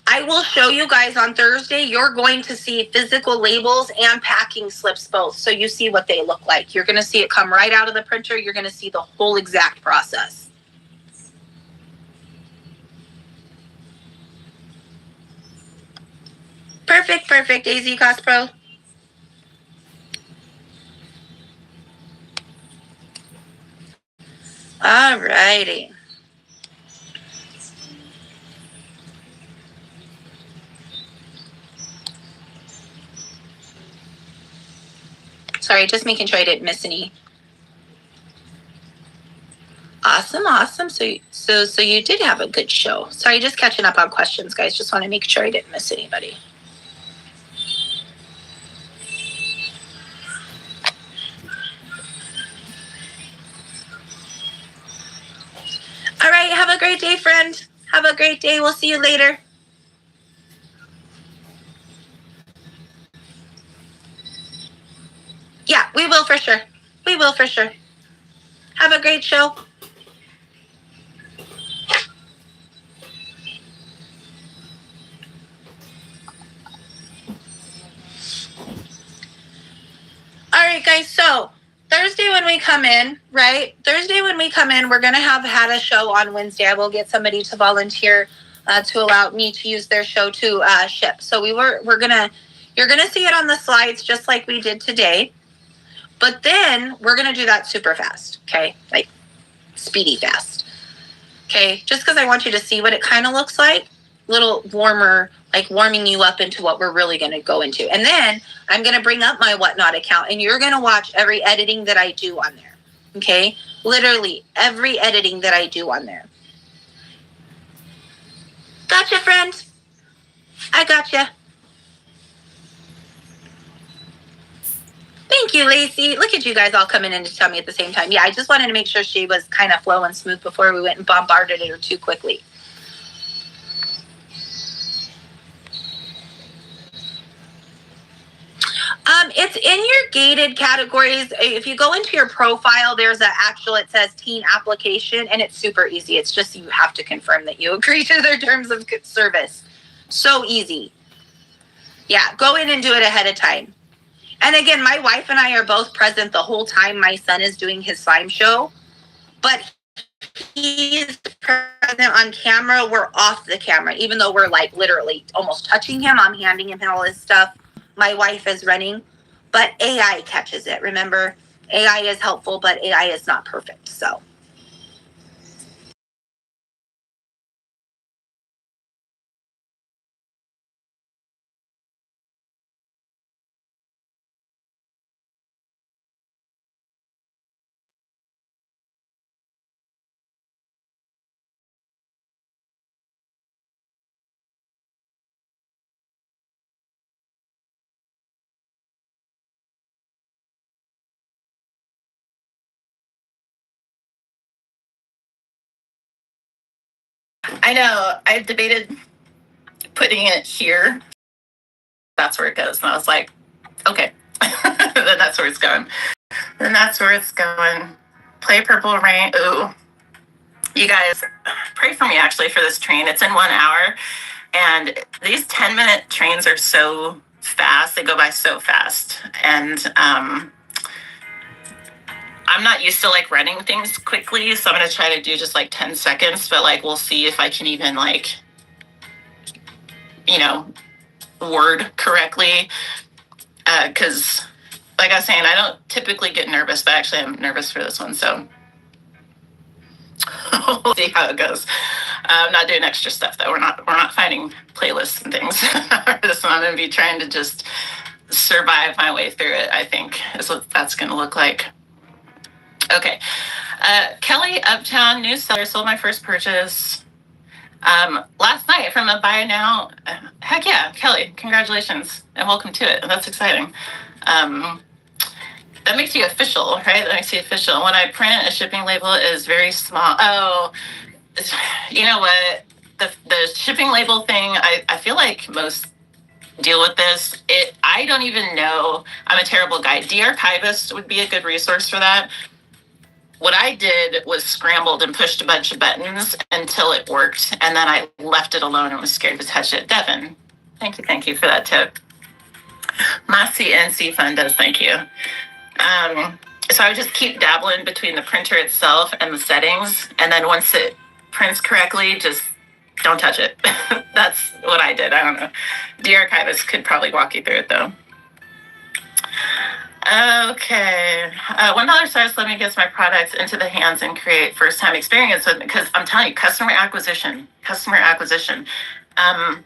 I will show you guys on Thursday. You're going to see physical labels and packing slips both, so you see what they look like. You're going to see it come right out of the printer. You're going to see the whole exact process. Perfect, AZ Cost Pro. All righty. Sorry, just making sure I didn't miss any. Awesome. So you did have a good show. Sorry, just catching up on questions, guys. Just want to make sure I didn't miss anybody. All right, have a great day, friend. Have a great day. We'll see you later. Yeah, we will for sure. Have a great show. All right, guys, so Thursday when we come in, right? We're going to have had a show on Wednesday. I will get somebody to volunteer to allow me to use their show to ship. So you're going to see it on the slides just like we did today. But then we're going to do that super fast, okay? Like speedy fast, okay? Just because I want you to see what it kind of looks like. A little warmer, like warming you up into what we're really going to go into. And then I'm going to bring up my Whatnot account, and you're going to watch every editing that I do on there, okay? Literally every editing that I do on there. Gotcha, friend. I gotcha. Thank you, Lacey. Look at you guys all coming in to tell me at the same time. Yeah, I just wanted to make sure she was kind of flowing smooth before we went and bombarded her too quickly. It's in your gated categories. If you go into your profile, there's it says teen application, and it's super easy. It's just you have to confirm that you agree to their terms of service. So easy. Yeah, go in and do it ahead of time. And again, my wife and I are both present the whole time my son is doing his slime show. but he's present on camera. We're off the camera, even though we're like literally almost touching him. I'm handing him all his stuff. My wife is running, but AI catches it. Remember, AI is helpful, but AI is not perfect. So. I know. I debated putting it here. That's where it goes. And I was like, okay, then that's where it's going. Then that's where it's going. Play Purple Rain. Ooh. You guys, pray for me actually for this train. It's in 1 hour. And these 10-minute trains are so fast. They go by so fast. And I'm not used to like running things quickly. So I'm going to try to do just like 10 seconds. But like, we'll see if I can even like, word correctly. Because like I was saying, I don't typically get nervous, but actually I'm nervous for this one. So we'll see how it goes. I'm not doing extra stuff though. We're not finding playlists and things. This one I'm going to be trying to just survive my way through it, I think is what that's going to look like. Okay. Kelly Uptown, new seller, sold my first purchase last night from a buy now. Heck yeah, Kelly, congratulations and welcome to it. That's exciting. That makes you official, right? That makes you official. When I print, a shipping label is very small. Oh, you know what? The shipping label thing, I feel like most deal with this. I don't even know. I'm a terrible guy. De-archivist would be a good resource for that. What I did was scrambled and pushed a bunch of buttons until it worked, and then I left it alone and was scared to touch it. Devin, thank you for that tip. My CNC fund does, thank you. So I would just keep dabbling between the printer itself and the settings, and then once it prints correctly, just don't touch it. That's what I did. I don't know. De-archivist could probably walk you through it though. Okay. $1 starts. Let me get my products into the hands and create first-time experience with, because I'm telling you, customer acquisition. And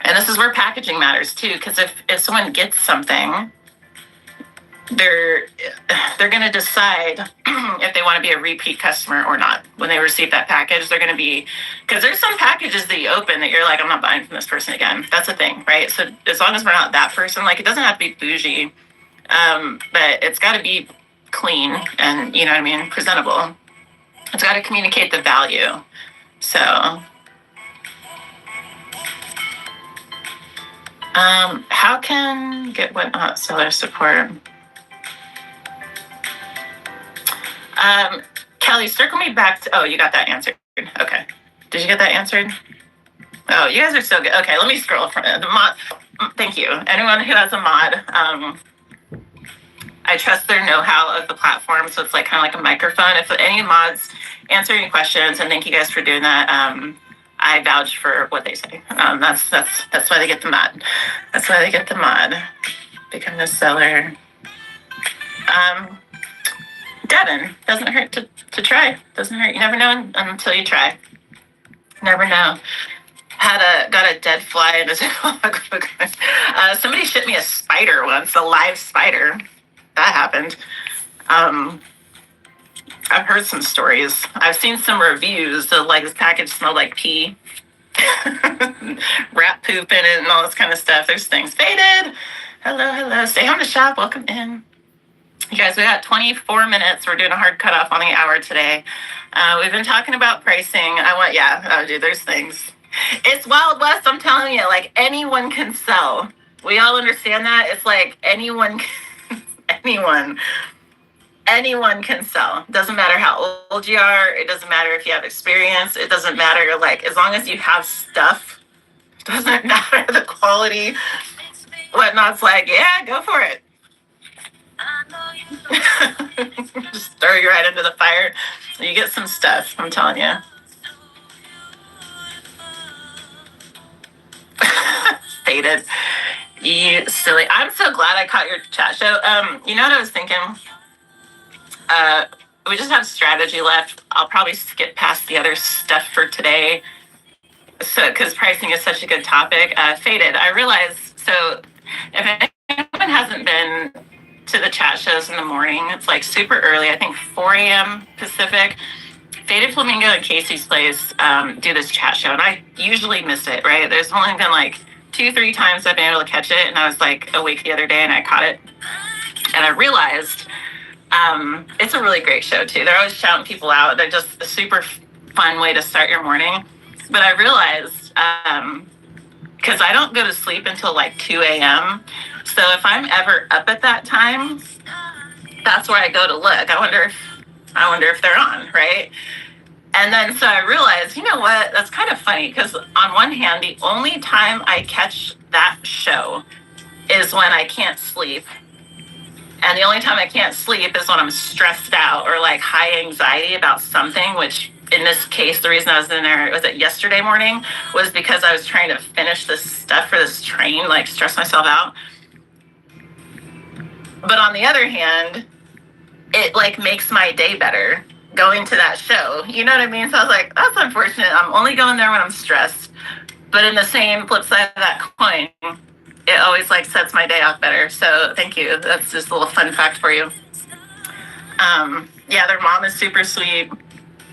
this is where packaging matters too, because if someone gets something, they're going to decide if they want to be a repeat customer or not. When they receive that package, they're going to be, because there's some packages that you open that you're like, I'm not buying from this person again. That's a thing, right? So as long as we're not that person, like it doesn't have to be bougie, but it's got to be clean and, you know what I mean, presentable. It's got to communicate the value. So, how can get whatnot seller support? Kelly, circle me back to, oh, you got that answered. Okay. Did you get that answered? Oh, you guys are so good. Okay, let me scroll from the mod. Thank you. Anyone who has a mod, I trust their know-how of the platform, so it's like kind of like a microphone. If any mods answer any questions, and thank you guys for doing that. I vouch for what they say. That's why they get the mod. That's why they get the mod. Become a seller. Devin, doesn't hurt to try. Doesn't hurt. You never know until you try. Never know. Got a dead fly in his. Somebody shipped me a spider once, a live spider. That happened. I've heard some stories. I've seen some reviews that like this package smelled like pee, rat poop in it, and all this kind of stuff. There's things. Faded. Hello. Stay home to shop. Welcome in. You guys, we got 24 minutes. We're doing a hard cutoff on the hour today. We've been talking about pricing. Dude, there's things. It's Wild West, I'm telling you. Like, anyone can sell. We all understand that. It's like anyone can sell. Doesn't matter how old you are. It doesn't matter if you have experience. It doesn't matter, like, as long as you have stuff. It doesn't matter the quality. Whatnot's like, yeah, go for it. Just throw you right into the fire. You get some stuff, I'm telling you. Faded. You silly. I'm so glad I caught your chat show. You know what I was thinking? We just have strategy left. I'll probably skip past the other stuff for today. So, because pricing is such a good topic. Faded. I realized, so if anyone hasn't been to the chat shows in the morning, it's like super early, I think 4 a.m. Pacific. Faded Flamingo and Casey's Place do this chat show, and I usually miss it, right? There's only been like 2-3 times I've been able to catch it, and I was like awake the other day and I caught it. And I realized it's a really great show too. They're always shouting people out. They're just a super fun way to start your morning. But I realized, because I don't go to sleep until like 2 a.m. So if I'm ever up at that time, that's where I go to look. I wonder if they're on, right? And then so I realized, you know what? That's kind of funny because on one hand, the only time I catch that show is when I can't sleep. And the only time I can't sleep is when I'm stressed out or like high anxiety about something, which in this case, the reason I was in there, was it yesterday morning, was because I was trying to finish this stuff for this train, like stress myself out. But on the other hand, it like makes my day better going to that show. You know what I mean? So I was like, that's unfortunate. I'm only going there when I'm stressed. But in the same flip side of that coin, it always like sets my day off better. So thank you. That's just a little fun fact for you. Yeah, their mom is super sweet.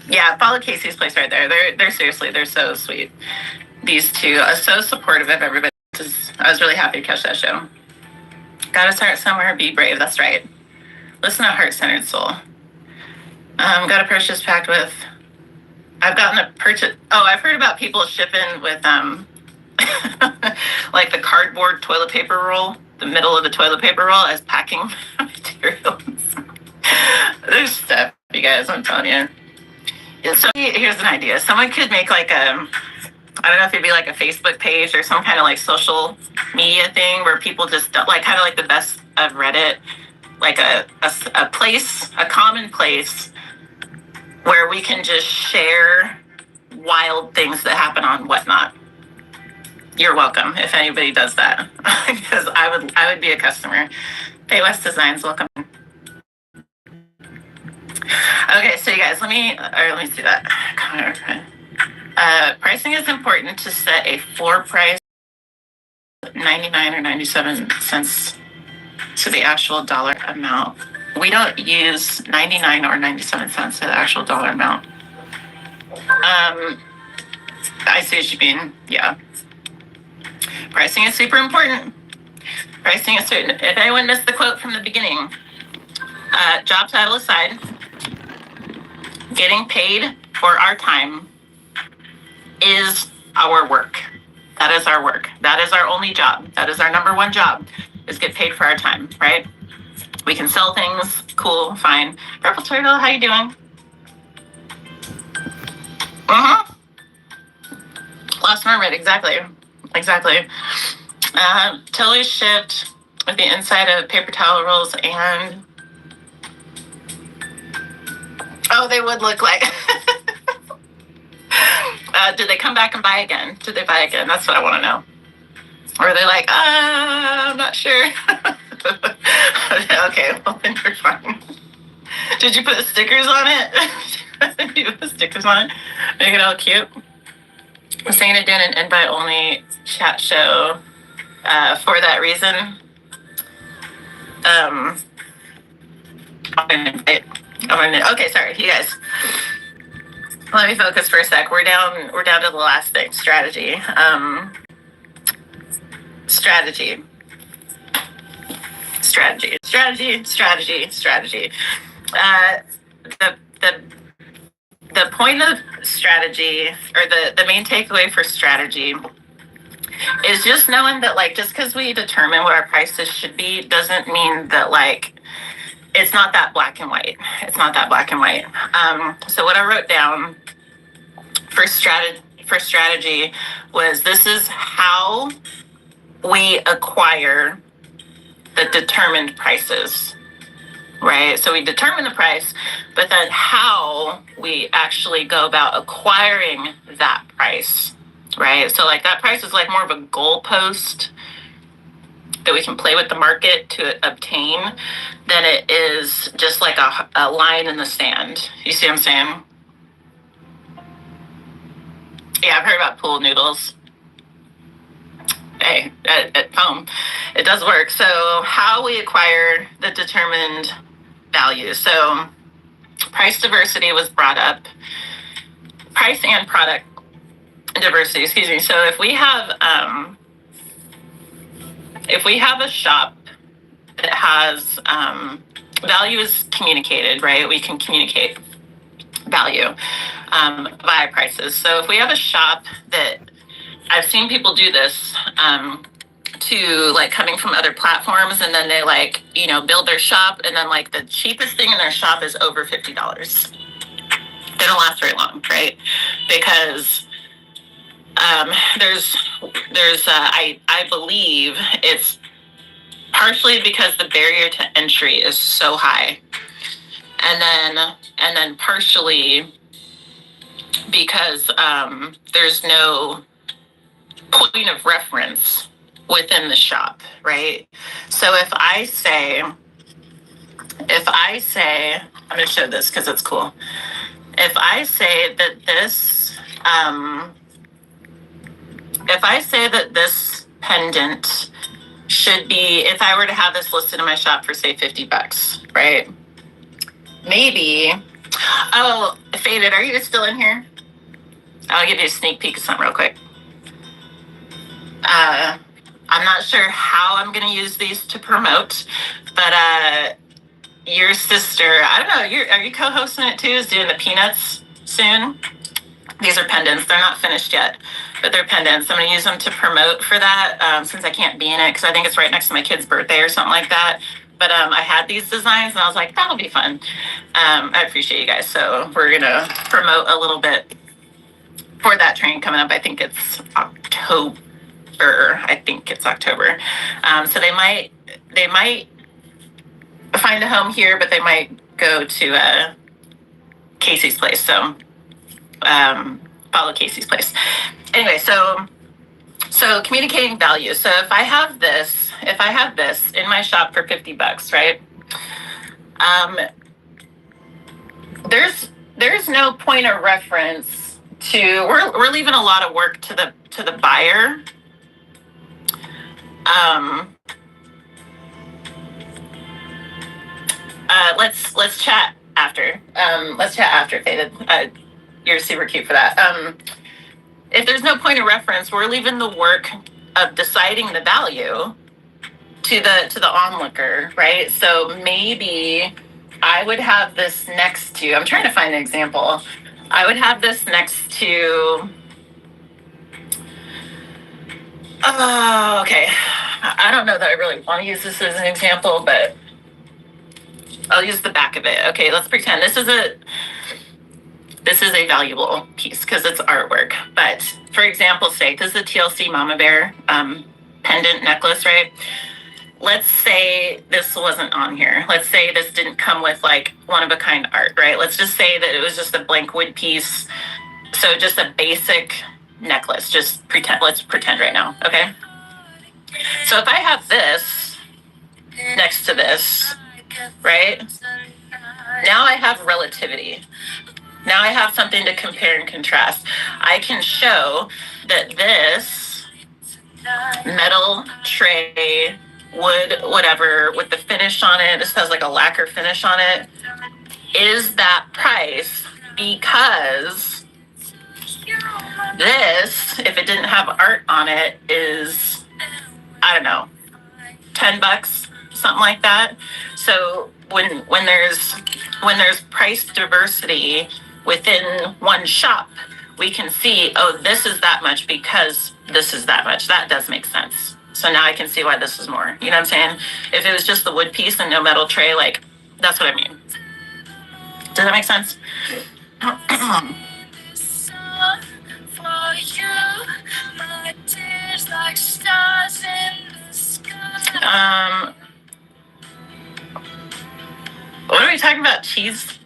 Yeah, follow Casey's Place right there. They're seriously, they're so sweet. These two are so supportive of everybody. I was really happy to catch that show. Gotta start somewhere, be brave. That's right. Listen to Heart-Centered Soul. Got a purchase packed with. I've gotten a purchase. Oh, I've heard about people shipping with like the cardboard toilet paper roll, the middle of the toilet paper roll as packing materials. There's stuff, you guys. I'm telling you. So here's an idea. Someone could make like I don't know if it'd be like a Facebook page or some kind of like social media thing where people just like kind of like the best of Reddit, like a place, a common place where we can just share wild things that happen on Whatnot. You're welcome if anybody does that, because I would be a customer. Paywest Designs, welcome. Okay, so you guys, let me see that. Pricing is important to set a floor price, 99 or 97 cents to the actual dollar amount. We don't use 99 or 97 cents to the actual dollar amount. I see what you mean. Yeah. Pricing is super important. Pricing is certain. If anyone missed the quote from the beginning, job title aside, getting paid for our time is our work. That is our work. That is our only job. That is our number one job, is get paid for our time, right? We can sell things. Cool, fine. Purple Turtle, how you doing? Last mermaid, exactly. Totally shipped with the inside of paper towel rolls and... Oh, they would look like... did they come back and buy again? Did they buy again? That's what I want to know. Or are they like, I'm not sure. Okay, well then you're fine. Did you put stickers on it? You put stickers on it? Make it all cute? I'm saying to do an invite-only chat show for that reason. Okay, sorry, you guys. Let me focus for a sec. We're down to the last thing, strategy. Strategy. The point of strategy, or the main takeaway for strategy, is just knowing that like just because we determine what our prices should be doesn't mean that like it's not that black and white. It's not that black and white. So what I wrote down for strategy was, this is how we acquire the determined prices. right? So we determine the price, but then how we actually go about acquiring that price, right? So like that price is like more of a goalpost that we can play with the market to obtain than it is just like a line in the sand. You see what I'm saying? Yeah, I've heard about pool noodles. Hey, at home, it does work. So how we acquire the determined value. So price diversity was brought up. Price and product diversity, excuse me. So if we have a shop that has value is communicated, right? We can communicate value via prices. So if we have a shop that I've seen people do this to like coming from other platforms, and then they like build their shop, and then like the cheapest thing in their shop is over $50. They don't last very long, right? Because there's I believe it's partially because the barrier to entry is so high, and then partially because there's no point of reference within the shop, right? So if I say, I'm going to show this because it's cool. If I say that this pendant should be, if I were to have this listed in my shop for say $50, right? Maybe. Oh, Faded, are you still in here? I'll give you a sneak peek of something real quick. I'm not sure how I'm going to use these to promote, but your sister, I don't know, are you co-hosting it too? Is doing the peanuts soon? These are pendants. They're not finished yet, but they're pendants. I'm going to use them to promote for that since I can't be in it because I think it's right next to my kid's birthday or something like that. But I had these designs and I was like, that'll be fun. I appreciate you guys. So we're going to promote a little bit for that train coming up. I think it's October. So they might find a home here, but they might go to Casey's place. So follow Casey's place. Anyway, so communicating value. So if I have this in my shop for $50, right? There's no point of reference to. We're leaving a lot of work to the buyer. Let's chat after. Let's chat after, Faded. You're super cute for that. If there's no point of reference, we're leaving the work of deciding the value to the onlooker, right? So maybe I would have this next to. I'm trying to find an example. I would have this next to. Oh, okay. I don't know that I really want to use this as an example, but I'll use the back of it. Okay, let's pretend this is a valuable piece because it's artwork. But for example's sake, this is a TLC Mama Bear pendant necklace, right? Let's say this wasn't on here. Let's say this didn't come with like one-of-a-kind art, right? Let's just say that it was just a blank wood piece. So just a basic necklace. Just pretend. Let's pretend right now, okay? So if I have this next to this, right? Now I have relativity. Now I have something to compare and contrast. I can show that this metal tray, wood, whatever, with the finish on it, this has like a lacquer finish on it, is that price because this, if it didn't have art on it, is, I don't know, $10, something like that. So when there's price diversity within one shop, we can see, oh, this is that much because this is that much. That does make sense. So now I can see why this is more. You know what I'm saying? If it was just the wood piece and no metal tray, like, that's what I mean. Does that make sense? we talking about cheese?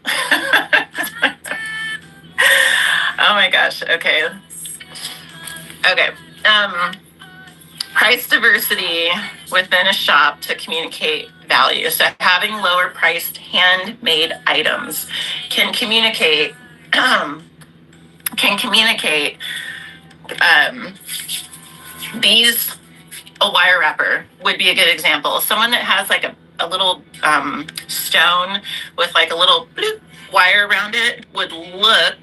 Oh my gosh. Okay. Okay. Price diversity within a shop to communicate value. So having lower priced handmade items can communicate these. A wire wrapper would be a good example. Someone that has like a little stone with like a little bloop wire around it would look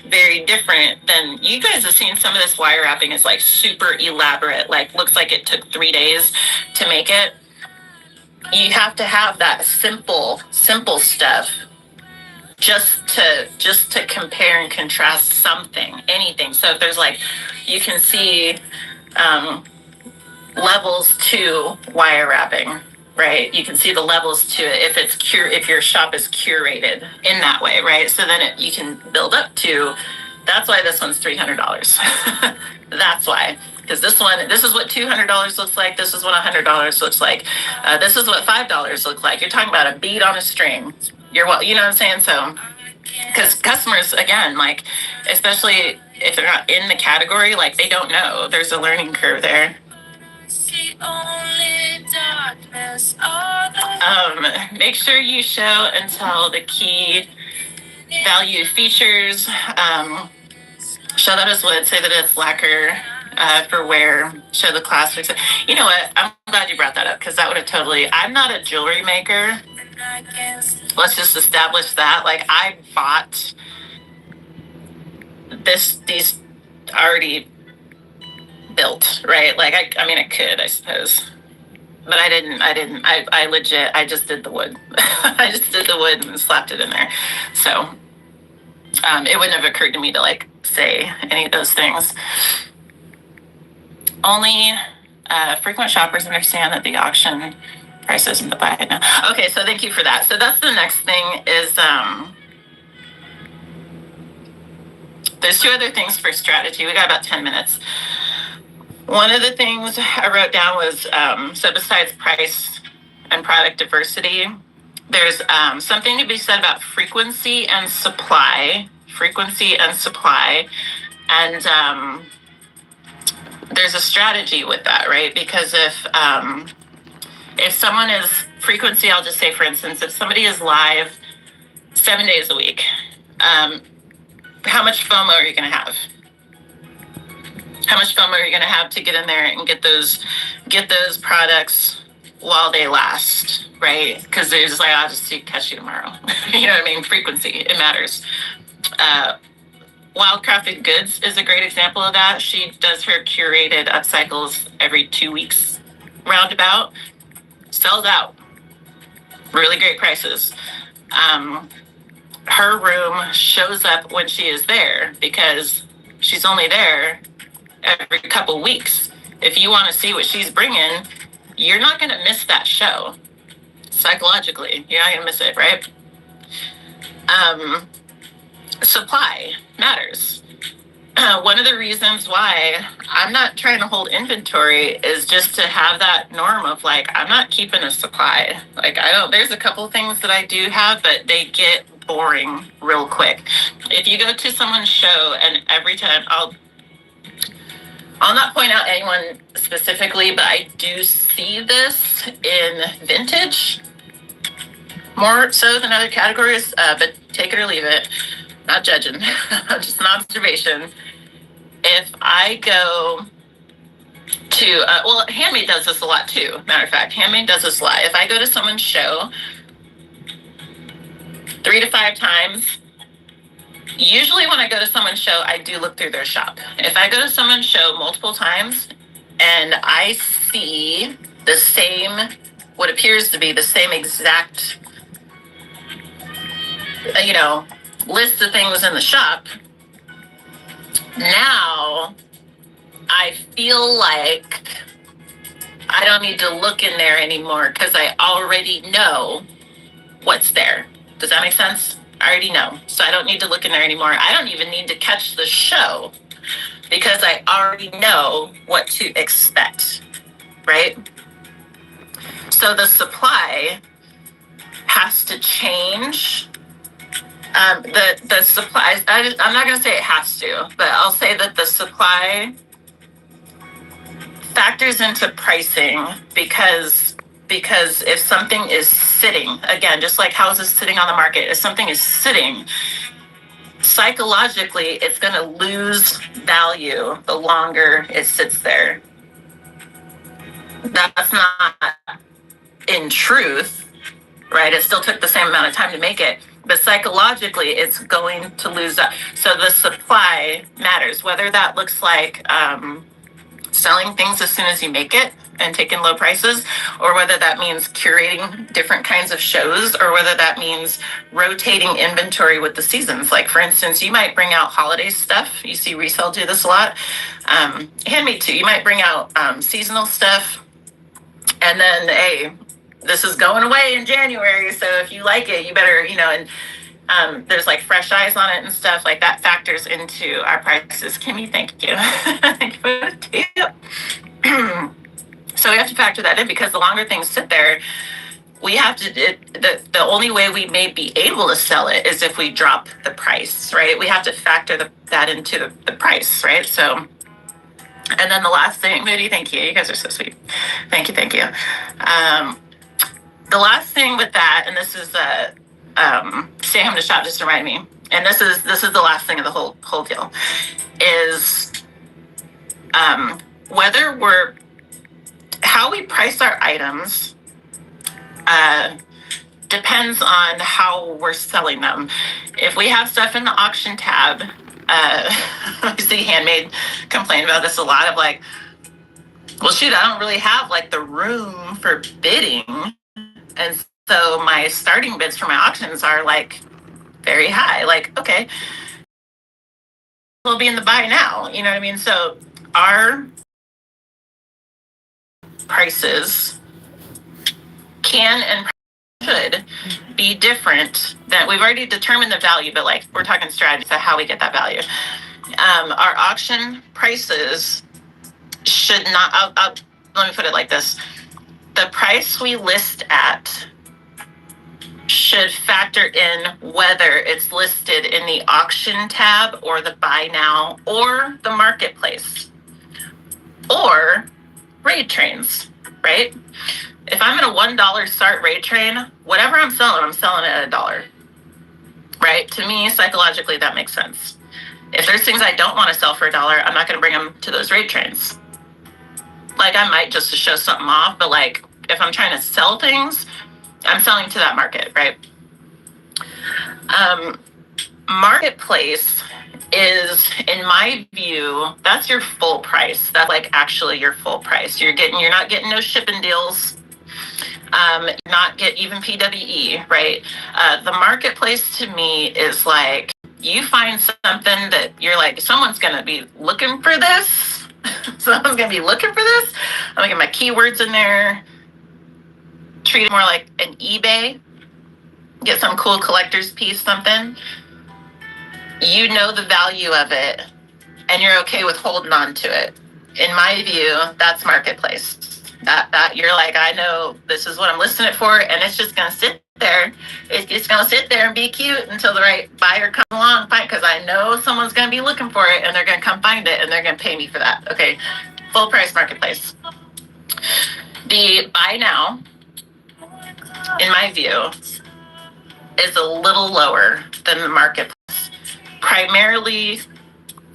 very different than, you guys have seen some of this wire wrapping is like super elaborate, like looks like it took 3 days to make it. You have to have that simple stuff just to compare and contrast something, anything. So if there's like, you can see levels to wire wrapping, right? You can see the levels to it if your shop is curated in that way, right? So then you can build up to. That's why this one's $300. That's why, because this is what $200 looks like. This is what $100 looks like. This is what $5 looks like. You're talking about a bead on a string. You know what I'm saying? So, because customers, again, like, especially if they're not in the category, like they don't know. There's a learning curve there. Make sure you show and tell the key value features. Show that as wood. Say that it's lacquer for wear. Show the classics. You know what? I'm glad you brought that up because that would have totally. I'm not a jewelry maker. Let's just establish that. Like I bought these already built, right? Like I mean, I could, I suppose, but I didn't. I legit. I just did the wood. I just did the wood and slapped it in there. So it wouldn't have occurred to me to like say any of those things. Only frequent shoppers understand that the auction price isn't the buy now. Okay, so thank you for that. So that's the next thing is there's 2 other things for strategy. We got about 10 minutes. One of the things I wrote down was, so besides price and product diversity, there's something to be said about frequency and supply. And there's a strategy with that, right? Because if someone is frequency, I'll just say, for instance, if somebody is live 7 days a week, how much FOMO are you going to have? How much FOMO are you going to have to get in there and get those products while they last, right? Because they're just like, I'll just catch you tomorrow. You know what I mean? Frequency, it matters. Wildcrafted Goods is a great example of that. She does her curated upcycles every 2 weeks, roundabout. Sells out. Really great prices. Her room shows up when she is there because she's only there every couple weeks. If you want to see what she's bringing, you're not going to miss that show. Psychologically, you're not going to miss it, right? Supply matters. One of the reasons why I'm not trying to hold inventory is just to have that norm of like, I'm not keeping a supply. Like there's a couple things that I do have, but they get boring real quick. If you go to someone's show and every time I'll not point out anyone specifically, but I do see this in vintage more so than other categories, but take it or leave it. Not judging, just an observation. If I go to, Handmade does this a lot too. Matter of fact, Handmade does this a lot. If I go to someone's show 3 to 5 times, usually when I go to someone's show, I do look through their shop. If I go to someone's show multiple times and I see the same, what appears to be the same exact, list of things in the shop, now I feel like I don't need to look in there anymore because I already know what's there. Does that make sense? I already know. So I don't need to look in there anymore. I don't even need to catch the show because I already know what to expect, right? So the supply has to change. The supply, I'm not going to say it has to, but I'll say that the supply factors into pricing because if something is sitting, again, just like houses sitting on the market, if something is sitting, psychologically, it's going to lose value the longer it sits there. That's not in truth, right? It still took the same amount of time to make it, but psychologically, it's going to lose that. So the supply matters, whether that looks like selling things as soon as you make it and taking low prices, or whether that means curating different kinds of shows, or whether that means rotating inventory with the seasons. Like, for instance, you might bring out holiday stuff. You see resale do this a lot. Handmade too. You might bring out seasonal stuff, and then, hey, this is going away in January, so if you like it, you better, and there's like fresh eyes on it and stuff like that factors into our prices. Kimmy, thank you. Thank you for the tip. So we have to factor that in because the longer things sit there, we have to, the only way we may be able to sell it is if we drop the price, right? We have to factor that into the price, right? So, and then the last thing, Moody, thank you. You guys are so sweet. Thank you. The last thing with that, and this is stay home to shop just reminded me, and this is the last thing of the whole deal, is how we price our items depends on how we're selling them. If we have stuff in the auction tab, I see Handmade complain about this a lot of like, well, shoot, I don't really have like the room for bidding. And so my starting bids for my auctions are like very high. Like, okay, we'll be in the buy now. You know what I mean? So our prices can and should be different than, we've already determined the value, but like we're talking strategy to how we get that value. Our auction prices should not, let me put it like this. The price we list at should factor in whether it's listed in the auction tab or the buy now or the marketplace or raid trains, right? If I'm in a $1 start raid train, whatever I'm selling it at $1, right? To me, psychologically, that makes sense. If there's things I don't want to sell for $1, I'm not going to bring them to those raid trains. Like, I might just to show something off, but like, if I'm trying to sell things, I'm selling to that market, right? Marketplace is, in my view, that's your full price. That's like actually your full price. You're not getting no shipping deals. Not get even PWE, right? The marketplace to me is like, you find something that you're like, someone's going to be looking for this. Someone's going to be looking for this. I'm going to get my keywords in there. Treat it more like an eBay. Get some cool collector's piece, something. You know the value of it, and you're okay with holding on to it. In my view, that's marketplace. That you're like, I know this is what I'm listing it for, and it's just going to sit there. It's going to sit there and be cute until the right buyer comes along, because I know someone's going to be looking for it, and they're going to come find it, and they're going to pay me for that. Okay, full price marketplace. The buy now, in my view, is a little lower than the marketplace, primarily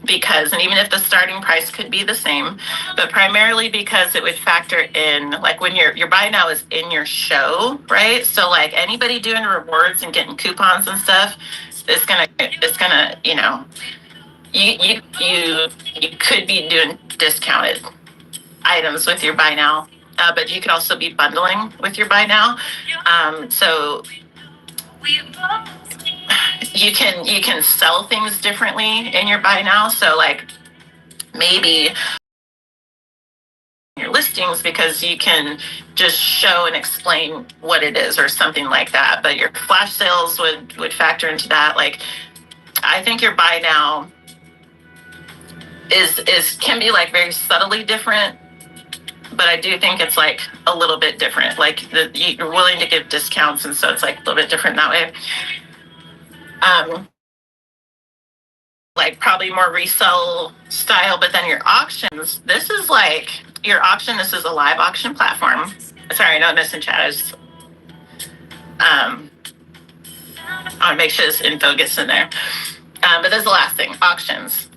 because, and even if the starting price could be the same, but primarily because it would factor in, like when your buy now is in your show, right? So like anybody doing rewards and getting coupons and stuff, it's gonna, you know, you could be doing discounted items with your buy now, but you could also be bundling with your buy now. So you can sell things differently in your buy now. So like maybe your listings, because you can just show and explain what it is or something like that. But your flash sales would factor into that. Like, I think your buy now can be like very subtly different but I do think it's like a little bit different. Like you're willing to give discounts, and so it's like a little bit different that way. Like probably more resell style, but then your auctions, this is like your auction. This is a live auction platform. Sorry, no missing chat. I want to make sure this info gets in there. But this is the last thing, auctions.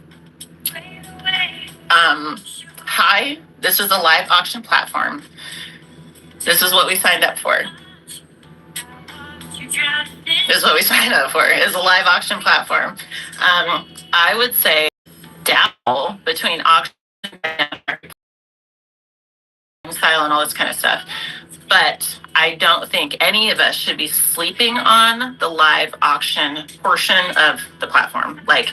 Hi, this is a live auction platform. This is what we signed up for. This is what we signed up for, is a live auction platform. I would say dabble between auction and style and all this kind of stuff. But I don't think any of us should be sleeping on the live auction portion of the platform. Like,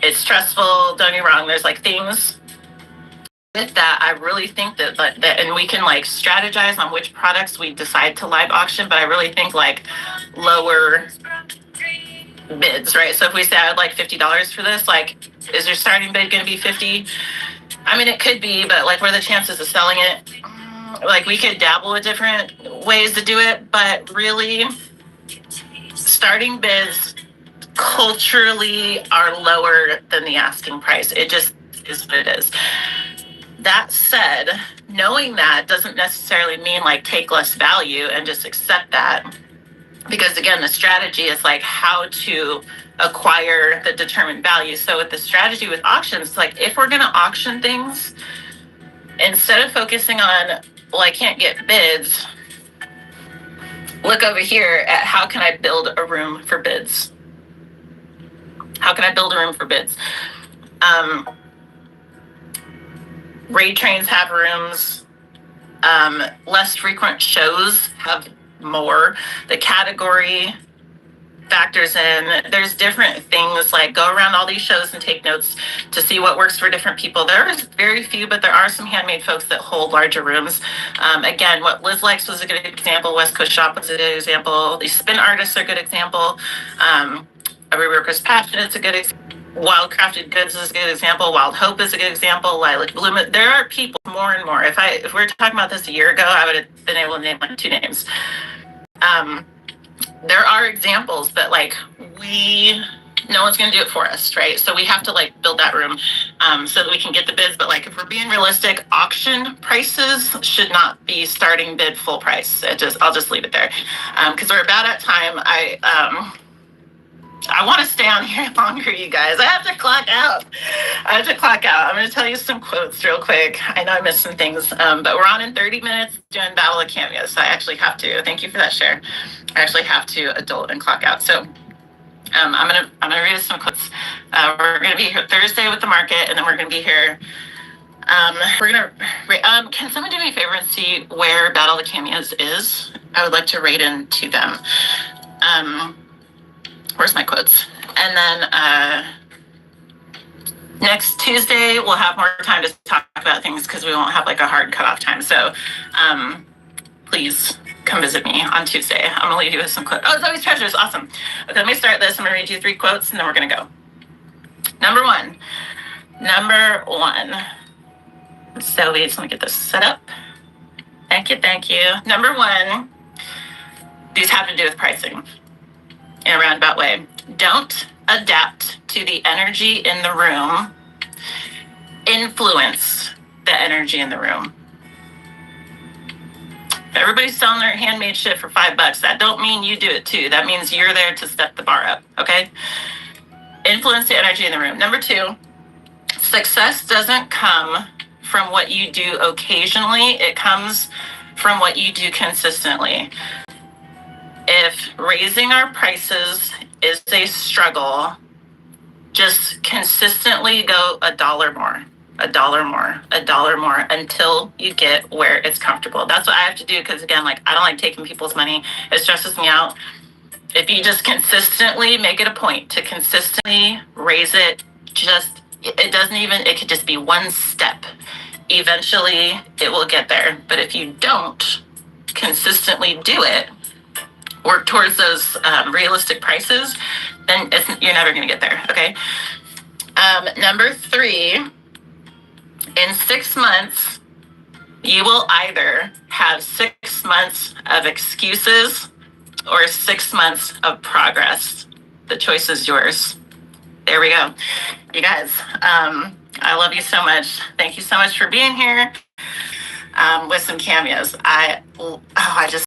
it's stressful, don't get me wrong. There's like things with that. I really think that and we can like strategize on which products we decide to live auction, but I really think like lower bids, right? So if we say I would like $50 for this, like, is your starting bid going to be 50? I mean, it could be, but like, what are the chances of selling it? Like, we could dabble with different ways to do it, but really, starting bids culturally are lower than the asking price. It just is what it is. That said, knowing that doesn't necessarily mean like take less value and just accept that. Because again, the strategy is like how to acquire the determined value. So with the strategy with auctions, like if we're going to auction things, instead of focusing on, well, I can't get bids, look over here at how can I build a room for bids? How can I build a room for bids? Raid trains have rooms. Less frequent shows have more. The category factors in. There's different things, like go around all these shows and take notes to see what works for different people. There are very few, but there are some handmade folks that hold larger rooms. Again, what Liz Likes was a good example. West Coast Shop was a good example. These spin artists are a good example. Every Worker's Passion is a good example. Wild Crafted Goods is a good example. Wild Hope is a good example. Lilac Bloom. There are people more and more. If we were talking about this a year ago, I would have been able to name like 2 names. There are examples, but like no one's going to do it for us, right? So we have to like build that room so that we can get the bids. But like if we're being realistic, auction prices should not be starting bid full price. I'll just leave it there because we're about at time. I want to stay on here longer, you guys. I have to clock out. I'm going to tell you some quotes real quick. I know I missed some things, but we're on in 30 minutes doing Battle of Cameos. So I actually have to. Thank you for that share. I actually have to adult and clock out. So I'm gonna read some quotes. We're gonna be here Thursday with the market, and then we're gonna be here. Can someone do me a favor and see where Battle of the Cameos is? I would like to raid into them. Where's my quotes? And then next Tuesday, we'll have more time to talk about things because we won't have like a hard cutoff time. So please come visit me on Tuesday. I'm gonna leave you with some quotes. Oh, Zoe's Treasures, awesome. Okay, let me start this. I'm gonna read you 3 quotes and then we're gonna go. Number one. Zoe, just let me get this set up. Thank you. Number 1, these have to do with pricing in a roundabout way. Don't adapt to the energy in the room. Influence the energy in the room. Everybody's selling their handmade shit for $5. That don't mean you do it too. That means you're there to step the bar up, okay? Influence the energy in the room. Number 2, success doesn't come from what you do occasionally. It comes from what you do consistently. If raising our prices is a struggle, just consistently go $1 more. $1 more until you get where it's comfortable. That's what I have to do because, again, like I don't like taking people's money. It stresses me out. If you just consistently make it a point to consistently raise it, it could just be 1 step. Eventually, it will get there. But if you don't consistently do it, work towards those realistic prices, then you're never going to get there, okay? Number 3, in 6 months, You will either have 6 months of excuses or 6 months of progress. The choice is yours. There we go. You guys, I love you so much. Thank you so much for being here with some cameos. I just